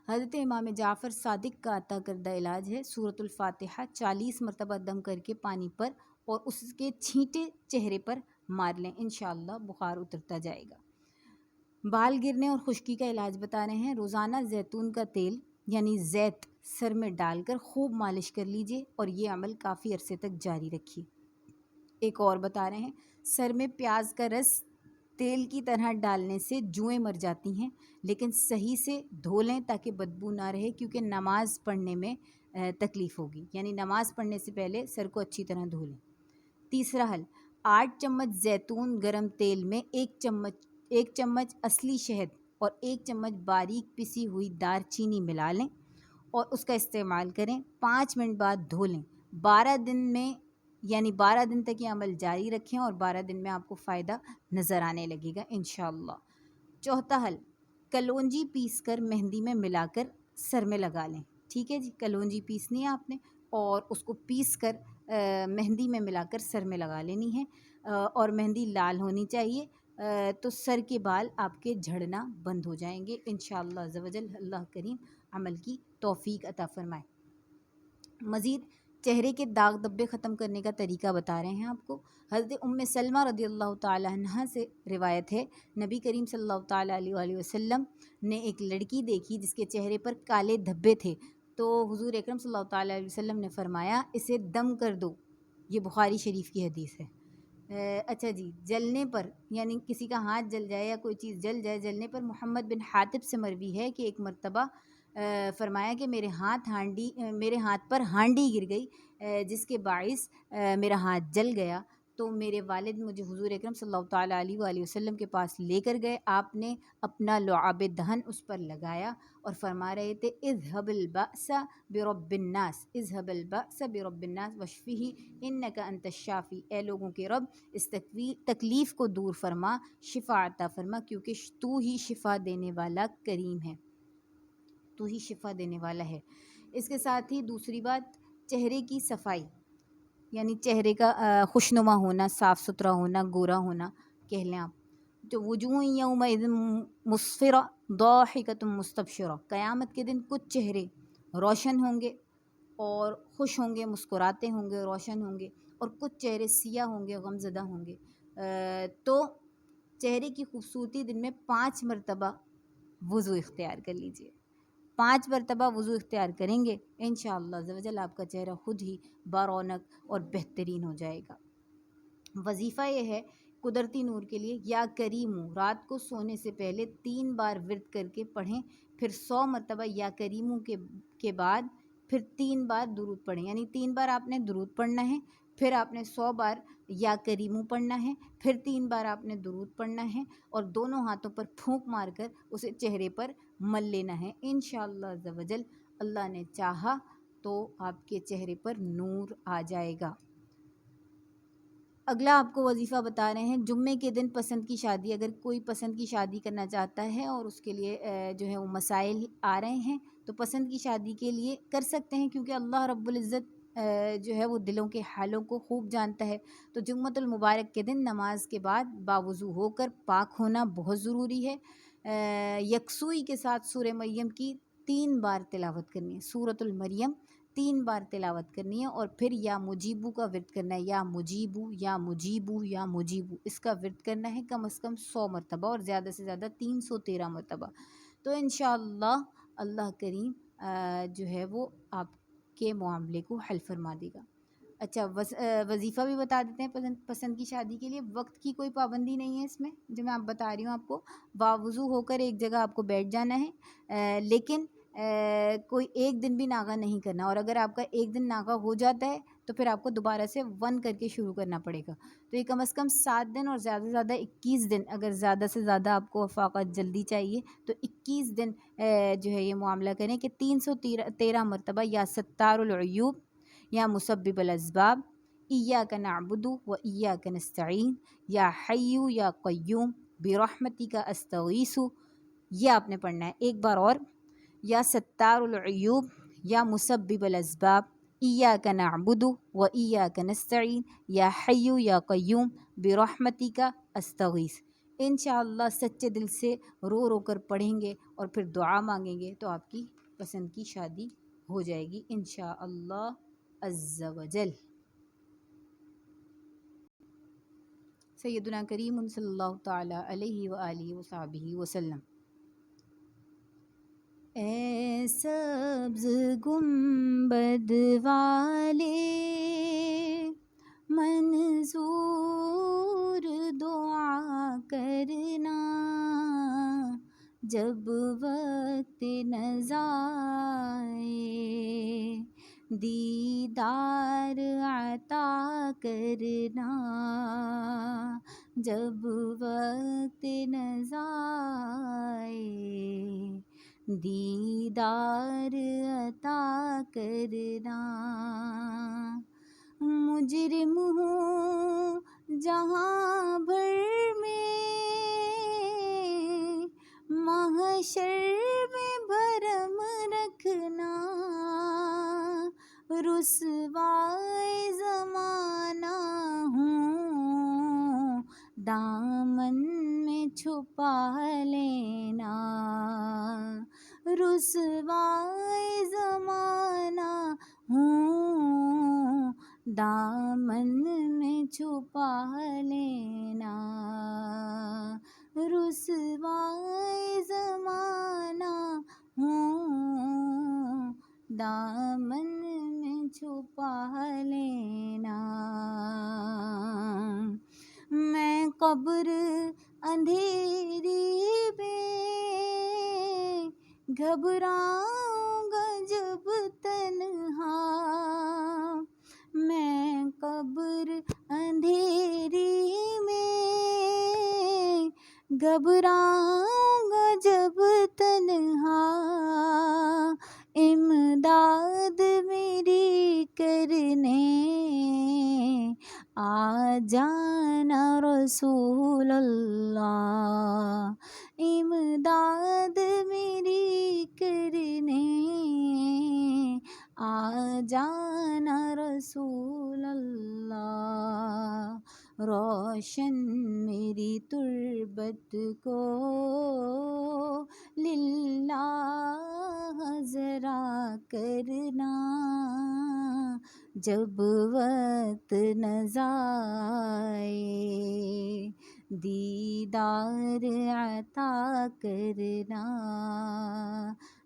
حضرت امام جعفر صادق کا عطا کردہ علاج ہے سورۃ الفاتحہ 40 مرتبہ دم کر کے پانی پر اور اس کے چھینٹے چہرے پر مار لیں، انشاءاللہ بخار اترتا جائے گا۔ بال گرنے اور خشکی کا علاج بتا رہے ہیں، روزانہ زیتون کا تیل یعنی زیت سر میں ڈال کر خوب مالش کر لیجئے اور یہ عمل کافی عرصے تک جاری رکھیے۔ ایک اور بتا رہے ہیں، سر میں پیاز کا رس تیل کی طرح ڈالنے سے جوئیں مر جاتی ہیں، لیکن صحیح سے دھو لیں تاکہ بدبو نہ رہے، کیونکہ نماز پڑھنے میں تکلیف ہوگی، یعنی نماز پڑھنے سے پہلے سر کو اچھی طرح دھو لیں۔ تیسرا حل، 8 چمچ زیتون گرم تیل میں ایک چمچ اصلی شہد اور 1 چمچ باریک پسی ہوئی دار چینی ملا لیں اور اس کا استعمال کریں، 5 منٹ بعد دھو لیں، 12 دن میں یعنی 12 دن تک یہ عمل جاری رکھیں اور 12 دن میں آپ کو فائدہ نظر آنے لگے گا انشاءاللہ۔ چوتھا حل، کلونجی پیس کر مہندی میں ملا کر سر میں لگا لیں، ٹھیک ہے جی، کلونجی پیسنی ہے آپ نے اور اس کو پیس کر مہندی میں ملا کر سر میں لگا لینی ہے، اور مہندی لال ہونی چاہیے، تو سر کے بال آپ کے جھڑنا بند ہو جائیں گے انشاءاللہ عز و جل۔ اللہ کریم عمل کی توفیق عطا فرمائے۔ مزید چہرے کے داغ دبے ختم کرنے کا طریقہ بتا رہے ہیں آپ کو، حضرت ام سلمہ رضی اللہ تعالی عنہ سے روایت ہے، نبی کریم صلی اللہ تعالی علیہ وآلہ وسلم نے ایک لڑکی دیکھی جس کے چہرے پر کالے دھبے تھے، تو حضور اکرم صلی اللہ تعالی علیہ وسلم نے فرمایا اسے دم کر دو، یہ بخاری شریف کی حدیث ہے۔ اچھا جی، جلنے پر یعنی کسی کا ہاتھ جل جائے یا کوئی چیز جل جائے، جلنے پر محمد بن حاتب سے مروی ہے کہ ایک مرتبہ فرمایا کہ میرے ہاتھ پر ہانڈی گر گئی جس کے باعث میرا ہاتھ جل گیا، تو میرے والد مجھے حضور اکرم صلی اللہ تعالیٰ علیہ وآلہ وسلم کے پاس لے کر گئے، آپ نے اپنا لعاب دہن اس پر لگایا اور فرما رہے تھے اذهب البأس برب الناس، اذهب البأس برب الناس واشفه انک انت الشافی، اے لوگوں کے رب اس تکلیف کو دور فرما، شفا عطا فرما، کیونکہ تو ہی شفا دینے والا کریم ہے، تو ہی شفا دینے والا ہے۔ اس کے ساتھ ہی دوسری بات، چہرے کی صفائی یعنی چہرے کا خوشنما ہونا، صاف ستھرا ہونا، گورا ہونا کہہ لیں آپ، تو وجوہ یومئذ مسفرہ ضاحکۃ مستبشرہ، قیامت کے دن کچھ چہرے روشن ہوں گے اور خوش ہوں گے، مسکراتے ہوں گے، روشن ہوں گے، اور کچھ چہرے سیاہ ہوں گے، غمزدہ ہوں گے۔ تو چہرے کی خوبصورتی دن میں 5 مرتبہ وضو اختیار کر لیجئے، 5 مرتبہ وضو اختیار کریں گے انشاءاللہ عز و جل آپ کا چہرہ خود ہی برونق اور بہترین ہو جائے گا۔ وظیفہ یہ ہے قدرتی نور کے لیے، یا کریم رات کو سونے سے پہلے 3 بار ورد کر کے پڑھیں، پھر 100 مرتبہ یا کریم کے بعد پھر 3 بار درود پڑھیں، یعنی 3 بار آپ نے درود پڑھنا ہے، پھر آپ نے 100 بار یا کریم پڑھنا ہے، پھر 3 بار آپ نے درود پڑھنا ہے، اور دونوں ہاتھوں پر پھونک مار کر اسے چہرے پر مل لینا ہے۔ انشاءاللہ عز و جل اللہ نے چاہا تو آپ کے چہرے پر نور آ جائے گا۔ اگلا آپ کو وظیفہ بتا رہے ہیں، جمعے کے دن پسند کی شادی، اگر کوئی پسند کی شادی کرنا چاہتا ہے اور اس کے لیے جو ہے وہ مسائل آ رہے ہیں تو پسند کی شادی کے لیے کر سکتے ہیں، کیونکہ اللہ رب العزت جو ہے وہ دلوں کے حالوں کو خوب جانتا ہے۔ تو جمعۃ المبارک کے دن نماز کے بعد باوضو ہو کر پاک ہونا بہت ضروری ہے۔ یکسوئی کے ساتھ سورہ مریم کی 3 بار تلاوت کرنی ہے، سورۃ المریم 3 بار تلاوت کرنی ہے، اور پھر یا مجیبو کا ورد کرنا ہے، یا مجیبو یا مجیبو یا مجیبو، اس کا ورد کرنا ہے کم از کم 100 مرتبہ اور زیادہ سے زیادہ 313 مرتبہ۔ تو انشاءاللہ اللہ کریم جو ہے وہ آپ کے معاملے کو حل فرما دے گا۔ اچھا وظیفہ بھی بتا دیتے ہیں پسند کی شادی کے لیے۔ وقت کی کوئی پابندی نہیں ہے اس میں، جو میں آپ بتا رہی ہوں آپ کو، باوضو ہو کر ایک جگہ آپ کو بیٹھ جانا ہے، لیکن کوئی ایک دن بھی ناغہ نہیں کرنا، اور اگر آپ کا ایک دن ناغہ ہو جاتا ہے تو پھر آپ کو دوبارہ سے 1 کر کے شروع کرنا پڑے گا۔ تو یہ کم از کم 7 دن اور زیادہ سے زیادہ 21 دن، اگر زیادہ سے زیادہ آپ کو افاقت جلدی چاہیے تو 21 دن جو ہے یہ معاملہ کریں کہ 313 مرتبہ یا ستار العیوب یا مسبب الاسباب، ایاک نعبد و ایاک نستعین، یا حی یا قیوم برحمتک استغیث، یہ آپ نے پڑھنا ہے ایک بار اور، یا ستار العیوب یا مسبب الاسباب، ایاک نعبد و ایاک نستعین، یا حی یا قیوم برحمتک استغیث۔ انشاءاللہ سچے دل سے رو رو کر پڑھیں گے اور پھر دعا مانگیں گے تو آپ کی پسند کی شادی ہو جائے گی انشاءاللہ عز و جل۔ سیدنا کریم صلی اللہ تعالی علیہ وآلہ وصحبہ وسلم۔ اے سبز گنبد والے منظور دعا کرنا، جب وقت نزا آئے دیدار عطا کرنا، جب وقت نزا آئے دیدار عطا کرنا۔ مجرم ہوں جہاں بھر میں محشر میں بھرم رکھنا، رسوائے زمانہ ہوں دامن میں چھپا لینا، رسوائے زمانہ ہوں دامن میں چھپا لینا، رسوائے زمانہ ہوں دامن میں چھپا لینا۔ میں قبر اندھیری میں گھبراؤں گا جب تنہا، میں قبر اندھیری میں گھبراؤں گا جب تنہا، امداد میری کرنے آ جانا رسول اللہ، امداد میری کرنے آ جانا رسول اللہ، روشن میری تربت کو للہ ذرا کرنا، جب وقت نزا آئے دیدار عطا کرنا،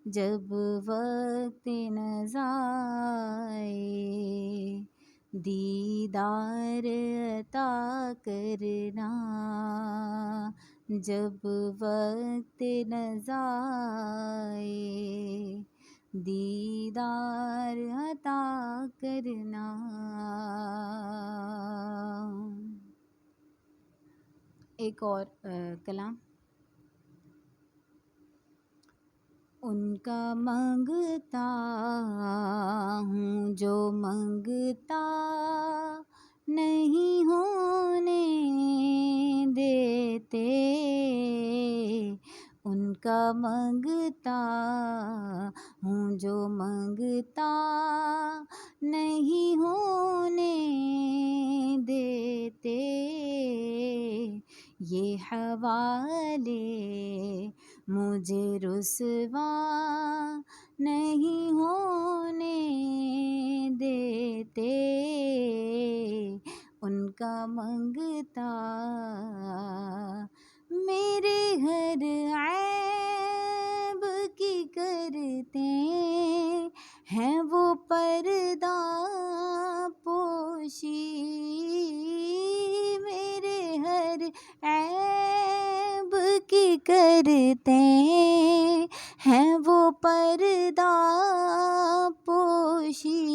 جب وقت نزا آئے دیدار عطا کرنا جب وقت نزا آئے، دیدار عطا کرنا۔ ایک اور کلام، ان کا منگتا ہوں جو منگتا نہیں ہونے دیتے، ان کا منگتا ہوں جو منگتا نہیں ہونے دیتے، یہ حوالے مجھے رسوا نہیں ہونے دیتے، ان کا منگتا میرے ہر عیب کی کرتے ہیں وہ پردہ پوشی، میرے ہر عیب کی کرتے ہیں وہ پردہ پوشی،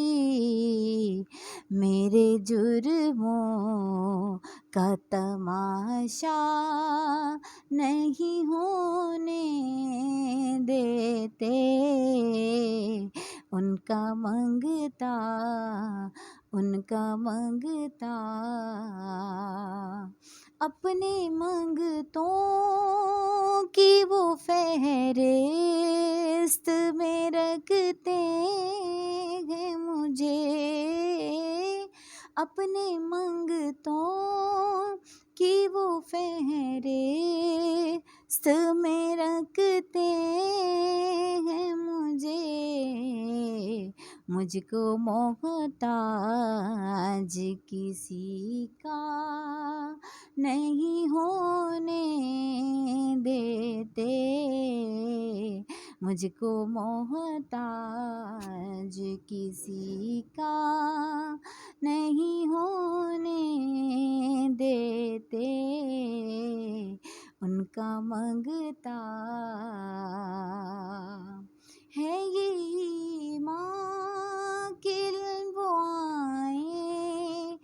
میرے جرموں کا تماشا نہیں ہونے دیتے، ان کا منگتا، ان کا منگتا اپنے منگتوں کی وہ فہرست میں رکھتے ہیں مجھے، اپنے منگتوں کی وہ فہرست میں رکھتے ہیں مجھے، مجھ کو محتاج کسی کا نہیں ہونے دیتے، مجھ کو محتاج کسی کا نہیں ہونے دیتے، ان کا منگتا ہے یہ ایمان کہ وہ آئیں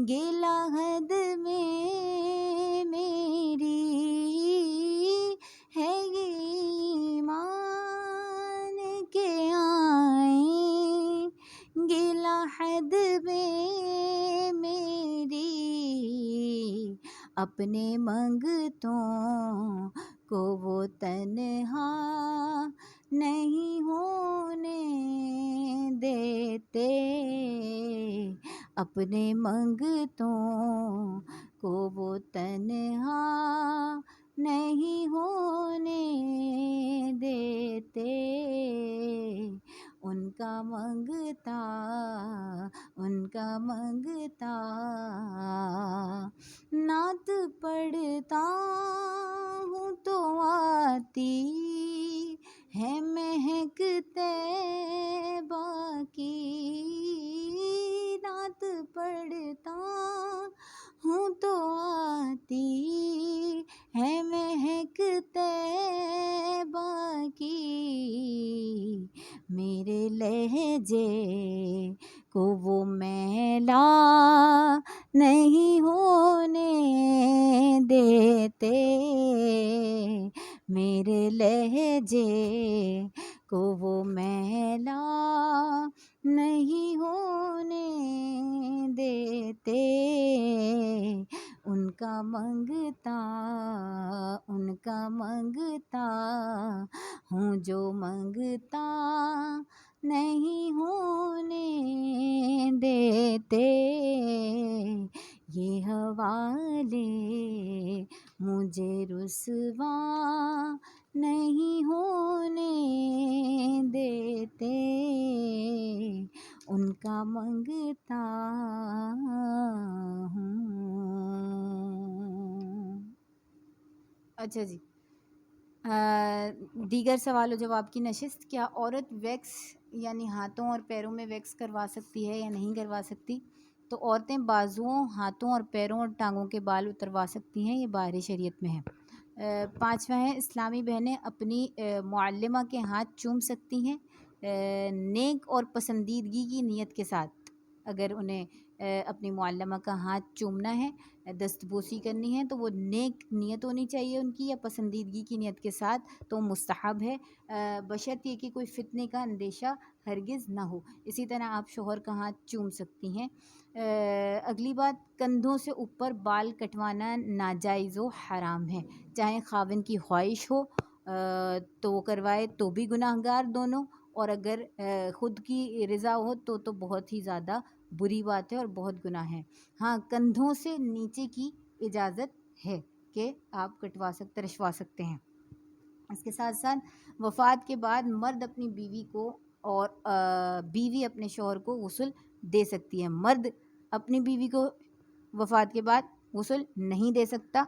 گلا حد میں میری، ہے یہ ایمان کہ آئیں گلا حد میں میری، اپنے منگتوں کو وہ تنہا نہیں ہونے دیتے، اپنے منگتوں کو وہ تنہا نہیں ہونے دیتے، ان کا منگتا، ان کا منگتا نعت پڑھتا ہوں تو آتی ہے مہک طیبہ کی، نعت پڑھتا ہوں تو آتی ہے مہک طیبہ کی، میرے لہجے کو وہ میلا نہیں ہونے دیتے، میرے لہجے کو وہ میلا نہیں ہونے دیتے، ان کا منگتا، ان کا منگتا ہوں جو منگتا نہیں ہونے دیتے، یہ حوالے مجھے رسوا نہیں ہونے دیتے، ان کا منگتا ہوں۔ اچھا جی، دیگر سوال و جواب کی نشست، کیا عورت ویکس یعنی ہاتھوں اور پیروں میں ویکس کروا سکتی ہے یا نہیں کروا سکتی؟ تو عورتیں بازوؤں، ہاتھوں اور پیروں اور ٹانگوں کے بال اتروا سکتی ہیں، یہ باہری شریعت میں ہے۔ پانچواں ہے اسلامی بہنیں اپنی معلمہ کے ہاتھ چوم سکتی ہیں نیک اور پسندیدگی کی نیت کے ساتھ۔ اگر انہیں اپنی معلمہ کا ہاتھ چومنا ہے، دست بوسی کرنی ہے، تو وہ نیک نیت ہونی چاہیے ان کی، یا پسندیدگی کی نیت کے ساتھ، تو مستحب ہے، بشرط یہ کہ کوئی فتنے کا اندیشہ ہرگز نہ ہو۔ اسی طرح آپ شوہر کا ہاتھ چوم سکتی ہیں۔ اگلی بات، کندھوں سے اوپر بال کٹوانا ناجائز و حرام ہے، چاہے خاوند کی خواہش ہو تو وہ کروائے تو بھی گناہ گار دونوں، اور اگر خود کی رضا ہو تو بہت ہی زیادہ بری بات ہے اور بہت گناہ ہے۔ ہاں، کندھوں سے نیچے کی اجازت ہے کہ آپ رشوا سکتے ہیں۔ اس کے ساتھ ساتھ وفات کے بعد مرد اپنی بیوی کو اور بیوی اپنے شوہر کو غسل دے سکتی ہے۔ مرد اپنی بیوی کو وفات کے بعد غسل نہیں دے سکتا،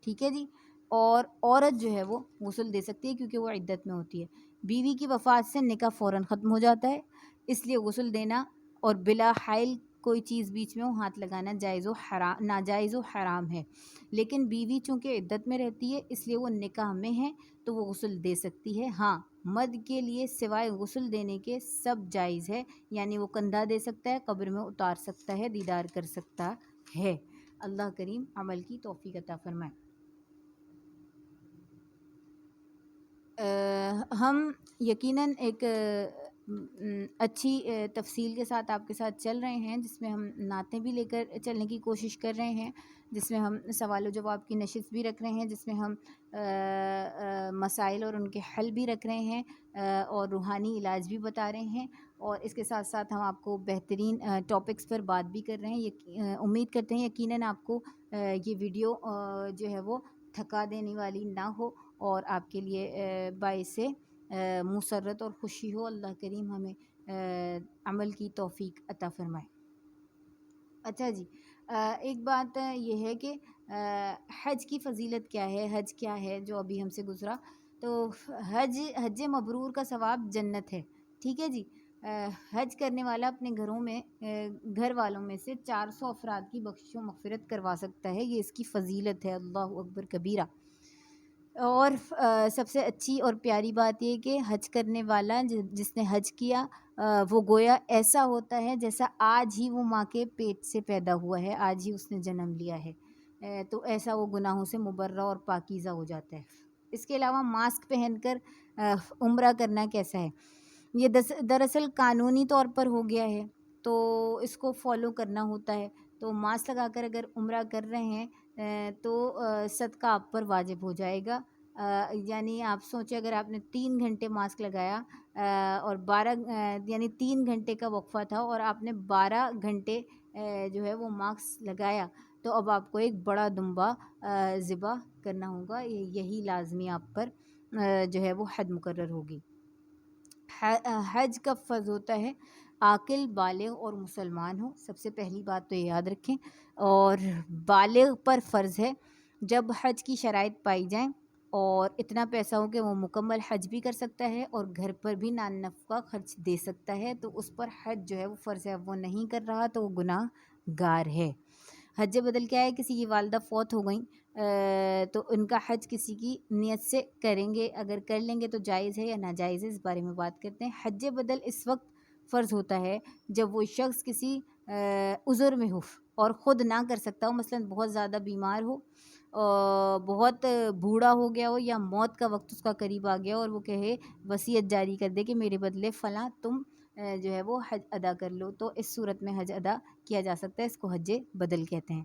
ٹھیک ہے جی، اور عورت جو ہے وہ غسل دے سکتی ہے کیونکہ وہ عدت میں ہوتی ہے۔ بیوی کی وفات سے نکاح فوراً ختم ہو جاتا ہے، اس لیے غسل دینا اور بلا حائل کوئی چیز بیچ میں ہو ہاتھ لگانا ناجائز و حرام ہے۔ لیکن بیوی چونکہ عدت میں رہتی ہے اس لیے وہ نکاح میں ہے تو وہ غسل دے سکتی ہے۔ ہاں، مرد کے لیے سوائے غسل دینے کے سب جائز ہے، یعنی وہ کندھا دے سکتا ہے، قبر میں اتار سکتا ہے، دیدار کر سکتا ہے۔ اللہ کریم عمل کی توفیق عطا فرمائے۔ ہم یقیناً ایک اچھی تفصیل کے ساتھ آپ کے ساتھ چل رہے ہیں، جس میں ہم نعتیں بھی لے کر چلنے کی کوشش کر رہے ہیں، جس میں ہم سوال و جواب کی نشست بھی رکھ رہے ہیں، جس میں ہم مسائل اور ان کے حل بھی رکھ رہے ہیں، اور روحانی علاج بھی بتا رہے ہیں، اور اس کے ساتھ ساتھ ہم آپ کو بہترین ٹاپکس پر بات بھی کر رہے ہیں۔ امید کرتے ہیں یقیناً آپ کو یہ ویڈیو جو ہے وہ تھکا دینے والی نہ ہو اور آپ کے لیے باعث مسرت اور خوشی ہو۔ اللہ کریم ہمیں عمل کی توفیق عطا فرمائے۔ اچھا جی، ایک بات یہ ہے کہ حج کی فضیلت کیا ہے، حج کیا ہے جو ابھی ہم سے گزرا، تو حج مبرور کا ثواب جنت ہے، ٹھیک ہے جی۔ حج کرنے والا اپنے گھر والوں میں سے 400 افراد کی بخشش و مغفرت کروا سکتا ہے، یہ اس کی فضیلت ہے، اللہ اکبر کبیرہ۔ اور سب سے اچھی اور پیاری بات یہ کہ حج کرنے والا جس نے حج کیا وہ گویا ایسا ہوتا ہے جیسا آج ہی وہ ماں کے پیٹ سے پیدا ہوا ہے، آج ہی اس نے جنم لیا ہے، تو ایسا وہ گناہوں سے مبرہ اور پاکیزہ ہو جاتا ہے۔ اس کے علاوہ ماسک پہن کر عمرہ کرنا کیسا ہے؟ یہ دراصل قانونی طور پر ہو گیا ہے، تو اس کو فالو کرنا ہوتا ہے۔ تو ماسک لگا کر اگر عمرہ کر رہے ہیں تو صدقہ آپ پر واجب ہو جائے گا، یعنی آپ سوچیں اگر آپ نے 3 گھنٹے ماسک لگایا اور 12 یعنی 3 گھنٹے کا وقفہ تھا اور آپ نے 12 گھنٹے جو ہے وہ ماسک لگایا، تو اب آپ کو ایک بڑا دمبا ذبح کرنا ہوگا، یہی لازمی آپ پر جو ہے وہ حد مقرر ہوگی۔ حج کا فرض ہوتا ہے عاقل، بالغ اور مسلمان ہو، سب سے پہلی بات تو یہ یاد رکھیں، اور بالغ پر فرض ہے جب حج کی شرائط پائی جائیں اور اتنا پیسہ ہو کہ وہ مکمل حج بھی کر سکتا ہے اور گھر پر بھی نان نفقہ خرچ دے سکتا ہے، تو اس پر حج جو ہے وہ فرض ہے، وہ نہیں کر رہا تو وہ گناہ گار ہے۔ حج بدل کیا ہے؟ کسی کی والدہ فوت ہو گئیں تو ان کا حج کسی کی نیت سے کریں گے، اگر کر لیں گے تو جائز ہے یا ناجائز ہے، اس بارے میں بات کرتے ہیں۔ حج بدل اس وقت فرض ہوتا ہے جب وہ شخص کسی عذر میں ہو اور خود نہ کر سکتا ہو، مثلاً بہت زیادہ بیمار ہو، بہت بوڑھا ہو گیا ہو، یا موت کا وقت اس کا قریب آ گیا اور وہ کہے، وصیت جاری کر دے کہ میرے بدلے فلاں تم جو ہے وہ حج ادا کر لو، تو اس صورت میں حج ادا کیا جا سکتا ہے، اس کو حج بدل کہتے ہیں۔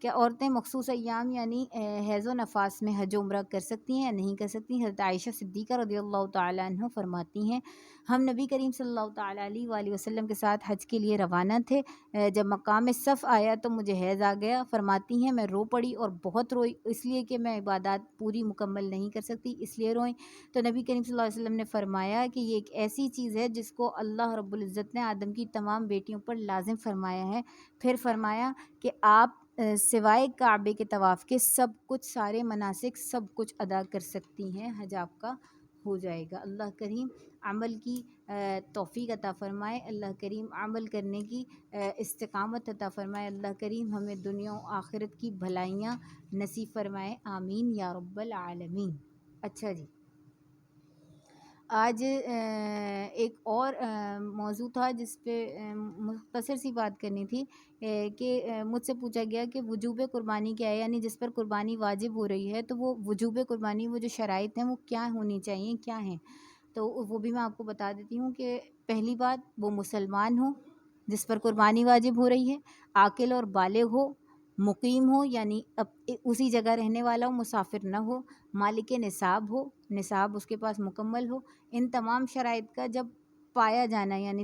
کیا عورتیں مخصوص ایام یعنی حیض و نفاس میں حج و عمرہ کر سکتی ہیں یا نہیں کر سکتی؟ حضرت عائشہ صدیقہ رضی اللہ تعالیٰ عنہ فرماتی ہیں، ہم نبی کریم صلی اللہ تعالیٰ علیہ وآلہ وسلم کے ساتھ حج کے لیے روانہ تھے، جب مقام صف آیا تو مجھے حیض آ گیا، فرماتی ہیں میں رو پڑی اور بہت روئی، اس لیے کہ میں عبادات پوری مکمل نہیں کر سکتی، اس لیے روئیں، تو نبی کریم صلی اللہ علیہ وسلم نے فرمایا کہ یہ ایک ایسی چیز ہے جس کو اللہ رب العزت نے آدم کی تمام بیٹیوں پر لازم فرمایا ہے، پھر فرمایا کہ آپ سوائے کعبے کے طواف کے سب کچھ، سارے مناسک سب کچھ ادا کر سکتی ہیں، حج آپ کا ہو جائے گا۔ اللہ کریم عمل کی توفیق عطا فرمائے، اللہ کریم عمل کرنے کی استقامت عطا فرمائے، اللہ کریم ہمیں دنیا و آخرت کی بھلائیاں نصیب فرمائے، آمین یا رب العالمین۔ اچھا جی، آج ایک اور موضوع تھا جس پہ مختصر سی بات کرنی تھی کہ مجھ سے پوچھا گیا کہ وجوب قربانی کیا ہے، یعنی جس پر قربانی واجب ہو رہی ہے تو وہ وجوب قربانی، وہ جو شرائط ہیں وہ کیا ہونی چاہیے، کیا ہیں؟ تو وہ بھی میں آپ کو بتا دیتی ہوں کہ پہلی بات، وہ مسلمان ہو جس پر قربانی واجب ہو رہی ہے، عاقل اور بالغ ہو، مقیم ہو یعنی اسی جگہ رہنے والا ہو، مسافر نہ ہو، مالک نصاب ہو، نصاب اس کے پاس مکمل ہو۔ ان تمام شرائط کا جب پایا جانا، یعنی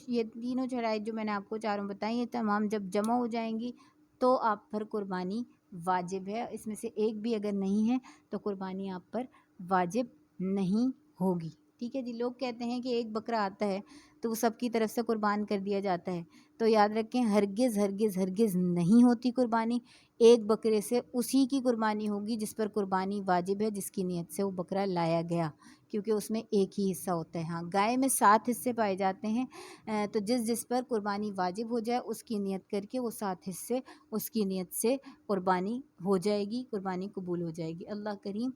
یہ تینوں شرائط جو میں نے آپ کو چاروں بتائیں، یہ تمام جب جمع ہو جائیں گی تو آپ پر قربانی واجب ہے۔ اس میں سے ایک بھی اگر نہیں ہے تو قربانی آپ پر واجب نہیں ہوگی، ٹھیک ہے جی۔ لوگ کہتے ہیں کہ ایک بکرا آتا ہے تو وہ سب کی طرف سے قربان کر دیا جاتا ہے، تو یاد رکھیں ہرگز ہرگز ہرگز نہیں ہوتی قربانی۔ ایک بکرے سے اسی کی قربانی ہوگی جس پر قربانی واجب ہے، جس کی نیت سے وہ بکرا لایا گیا، کیونکہ اس میں ایک ہی حصہ ہوتا ہے۔ ہاں، گائے میں 7 حصے پائے جاتے ہیں، تو جس پر قربانی واجب ہو جائے اس کی نیت کر کے وہ 7 حصے اس کی نیت سے قربانی ہو جائے گی، قربانی قبول ہو جائے گی۔ اللہ کریم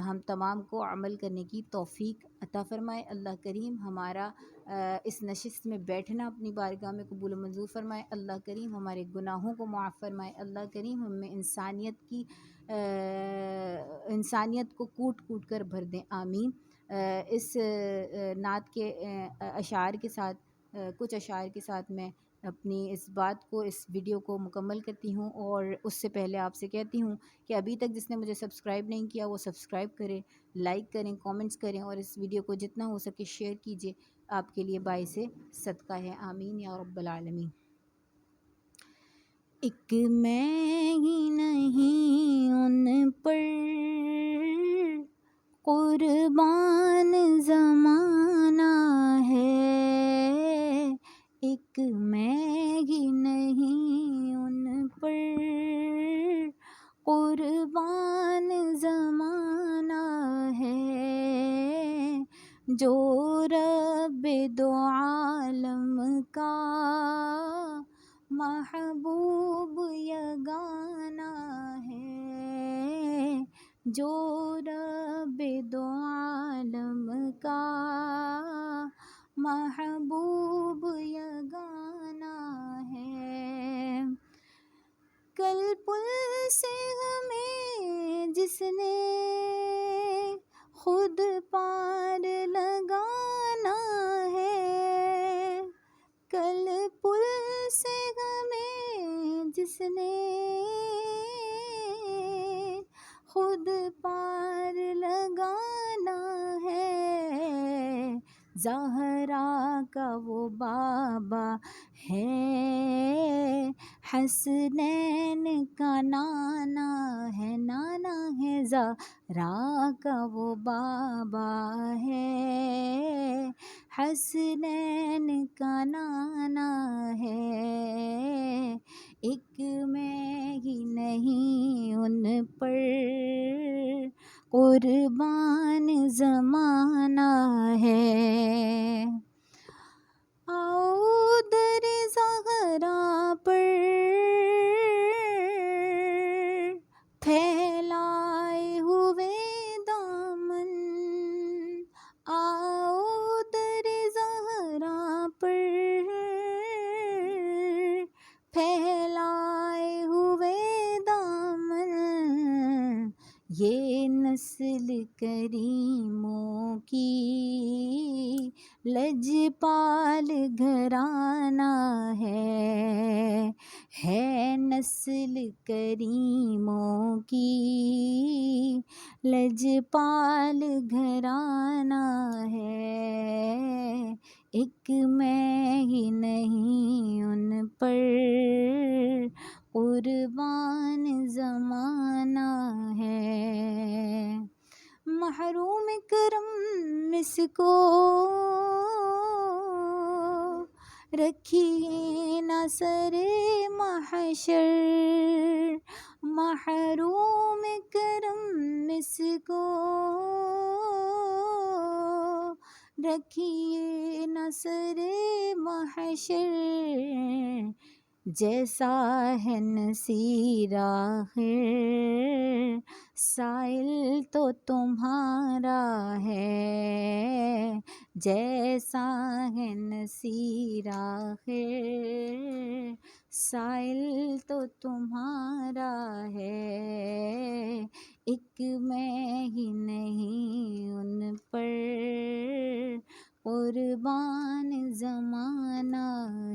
ہم تمام کو عمل کرنے کی توفیق عطا فرمائے، اللہ کریم ہمارا اس نشست میں بیٹھنا اپنی بارگاہ میں قبول و منظور فرمائے، اللہ کریم ہمارے گناہوں کو معاف فرمائے، اللہ کریم ہمیں انسانیت کو کوٹ کوٹ کر بھر دیں، آمین۔ اس نعت کے اشعار کے ساتھ، کچھ اشعار کے ساتھ میں اپنی اس بات کو، اس ویڈیو کو مکمل کرتی ہوں، اور اس سے پہلے آپ سے کہتی ہوں کہ ابھی تک جس نے مجھے سبسکرائب نہیں کیا وہ سبسکرائب کریں، لائک کریں، کامنٹس کریں، اور اس ویڈیو کو جتنا ہو سکے شیئر کیجیے، آپ کے لیے باعث صدقہ ہے، آمین یا رب العالمین۔ ایک میں ہی نہیں ان پر قربان زمانہ ہے، ایک میں ہی نہیں ان پر قربان زمانہ ہے، جو رب دو عالم کا محبوب یگانہ ہے، جو رب دو عالم کا محبوب یگانہ ہے، کل پل سے ہمیں جس نے خود پار لگانا ہے، کل پل سے ہمیں جس نے خود پار لگانا ہے، زہرا کا وہ بابا ہے، حسنین کا نانا ہے، نانا ہے، زہرا کا وہ بابا ہے، حسنین کا نانا ہے، ایک میں ہی نہیں ان پر قربان زمانہ ہے، آؤ در زہرا پر پھیلائے ہوئے دامن، آؤ در زہرا پر پھیلائے ہوئے دامن، یہ نسل کریموں کی لجپال گھرانہ ہے نسل کریموں کی لجپال گھرانہ ہے، ایک میں ہی نہیں ان پر قربان زمانہ ہے، محروم کرم اس کو رکھیے نہ سر محشر، محروم کرم اس کو رکھیے نہ سر محشر، جیسا ہے نصیر آخر سائل تو تمہارا ہے، جیسا ہے نصیر آخر سائل تو تمہارا ہے، ایک میں ہی نہیں ان پر قربان زمانہ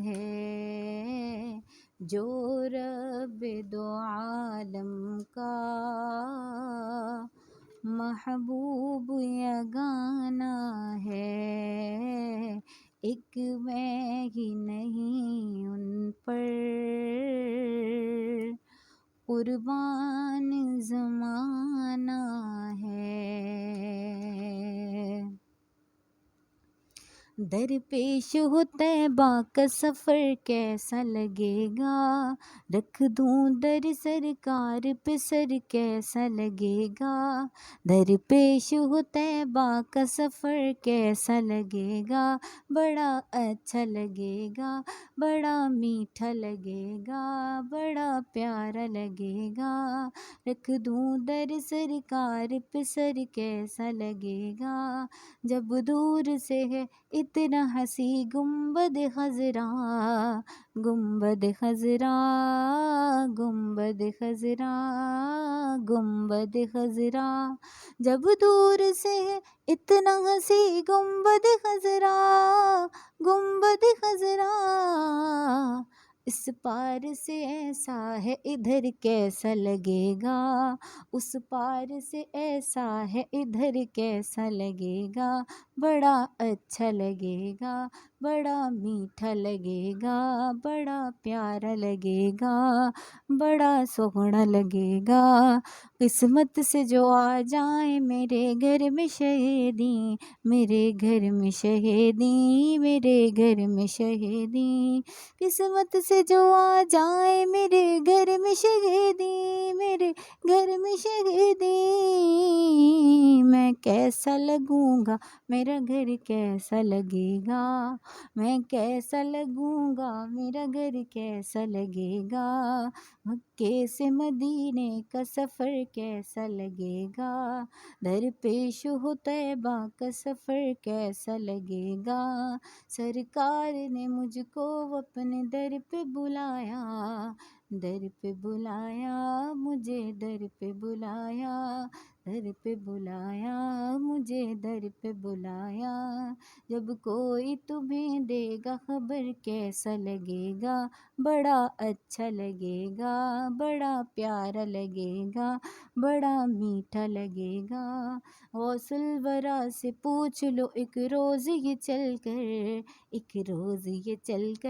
ہے، جو رب دو عالم کا محبوب یگانہ ہے، ایک میں ہی نہیں ان پر قربان زمانہ ہے۔ درپیش ہو طیبہ کا سفر کیسا لگے گا، رکھ دوں در سرکار پہ سر کیسا لگے گا، درپیش ہو طیبہ کا سفر کیسا لگے گا، بڑا اچھا لگے گا، بڑا میٹھا لگے گا، بڑا پیارا لگے گا، رکھ دوں در سرکار پہ سر کیسا لگے گا، جب دور سے ہے اتنا ہنسی گنبد خضرا، گنبد خضرا، گنبد خضرا، گنبد خضرا، جب دور سے ہے اتنا ہنسی گنبد خضرا، گنبد خضرا، اس پار سے ایسا ہے ادھر کیسا لگے گا، اس پار سے ایسا ہے ادھر کیسا لگے گا، بڑا اچھا لگے گا، بڑا میٹھا لگے گا، بڑا پیارا لگے گا، بڑا سوہنا لگے گا، قسمت سے جو آ جائیں میرے گھر میں شہیدی، میرے گھر میں شہیدی، میرے گھر میں شہیدی، قسمت سے جو آ جائیں میرے گھر میں شہیدی، میرے گھر میں شہیدی، میں کیسا لگوں گا، میرا گھر کیسا لگے گا، میں کیسا لگوں گا، میرا گھر کیسا لگے گا، مکے سے مدینے کا سفر کیسا لگے گا، درپیش ہو طیبہ کا سفر کیسا لگے گا، سرکار نے مجھ کو اپنے در پہ بلایا، در پہ بلایا، مجھے در پہ بلایا، در پہ بلایا، مجھے در پہ بلایا، جب کوئی تمہیں دے گا خبر کیسا لگے گا، بڑا اچھا لگے گا، بڑا پیارا لگے گا، بڑا میٹھا لگے گا، غوث الورا سے پوچھ لو ایک روز یہ چل کر، ایک روز یہ چل کر،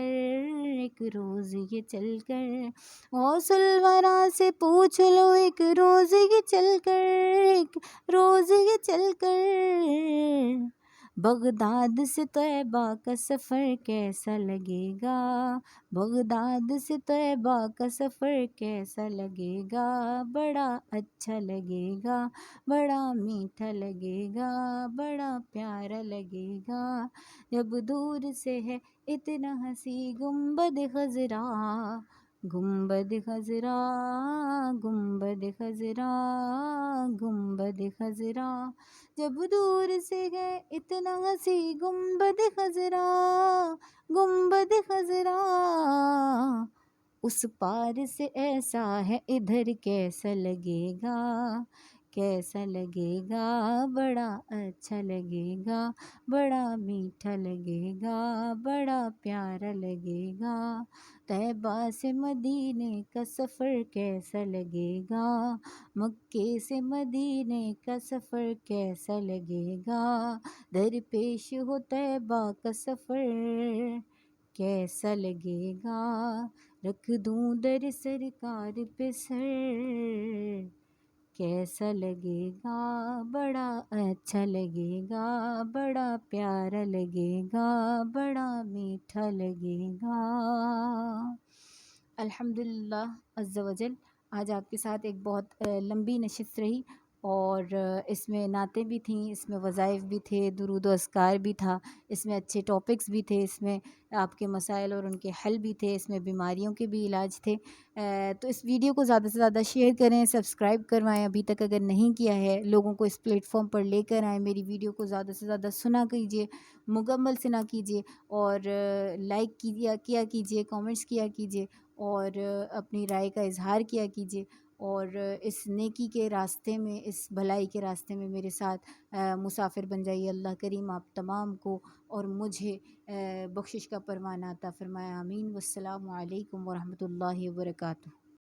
ایک روز یہ چل کر، غوث الورا سے پوچھ لو ایک روز یہ چل کر، ایک روز یہ چل کر، بغداد سے طیبہ کا سفر کیسا لگے گا، بغداد سے طیبہ کا سفر کیسا لگے گا، بڑا اچھا لگے گا، بڑا میٹھا لگے گا، بڑا پیارا لگے گا، جب دور سے ہے اتنا ہنسی گنبد خضرا، گنبد خضرا، گنبد خضرا، گنبد خضرا، جب دور سے ہے اتنا ہنسی گنبد خضرا، گنبد خضرا، اس پار سے ایسا ہے ادھر کیسا لگے گا، کیسا لگے گا، بڑا اچھا لگے گا، بڑا میٹھا لگے گا، بڑا پیارا لگے گا، طیبہ سے مدینے کا سفر کیسا لگے گا، مکے سے مدینے کا سفر کیسا لگے گا، درپیش ہو طیبہ کا سفر کیسا لگے گا، رکھ دوں در سرکار پہ سر کیسا لگے گا، بڑا اچھا لگے گا، بڑا پیارا لگے گا، بڑا میٹھا لگے گا۔ الحمدللہ عز و جل، آج آپ کے ساتھ ایک بہت لمبی نشست رہی اور اس میں نعتیں بھی تھیں، اس میں وظائف بھی تھے، درود و اذکار بھی تھا، اس میں اچھے ٹاپکس بھی تھے، اس میں آپ کے مسائل اور ان کے حل بھی تھے، اس میں بیماریوں کے بھی علاج تھے۔ تو اس ویڈیو کو زیادہ سے زیادہ شیئر کریں، سبسکرائب کروائیں ابھی تک اگر نہیں کیا ہے، لوگوں کو اس پلیٹ فارم پر لے کر آئیں، میری ویڈیو کو زیادہ سے زیادہ سنا کیجیے، مکمل سنا کیجیے، اور لائک کیا کیجیے، کامنٹس کیا کیجیے، اور اپنی رائے کا اظہار کیا کیجیے، اور اس نیکی کے راستے میں، اس بھلائی کے راستے میں میرے ساتھ مسافر بن جائیے۔ اللہ کریم آپ تمام کو اور مجھے بخشش کا پروانہ عطا فرمائے، آمین۔ والسلام علیکم ورحمۃ اللہ وبرکاتہ۔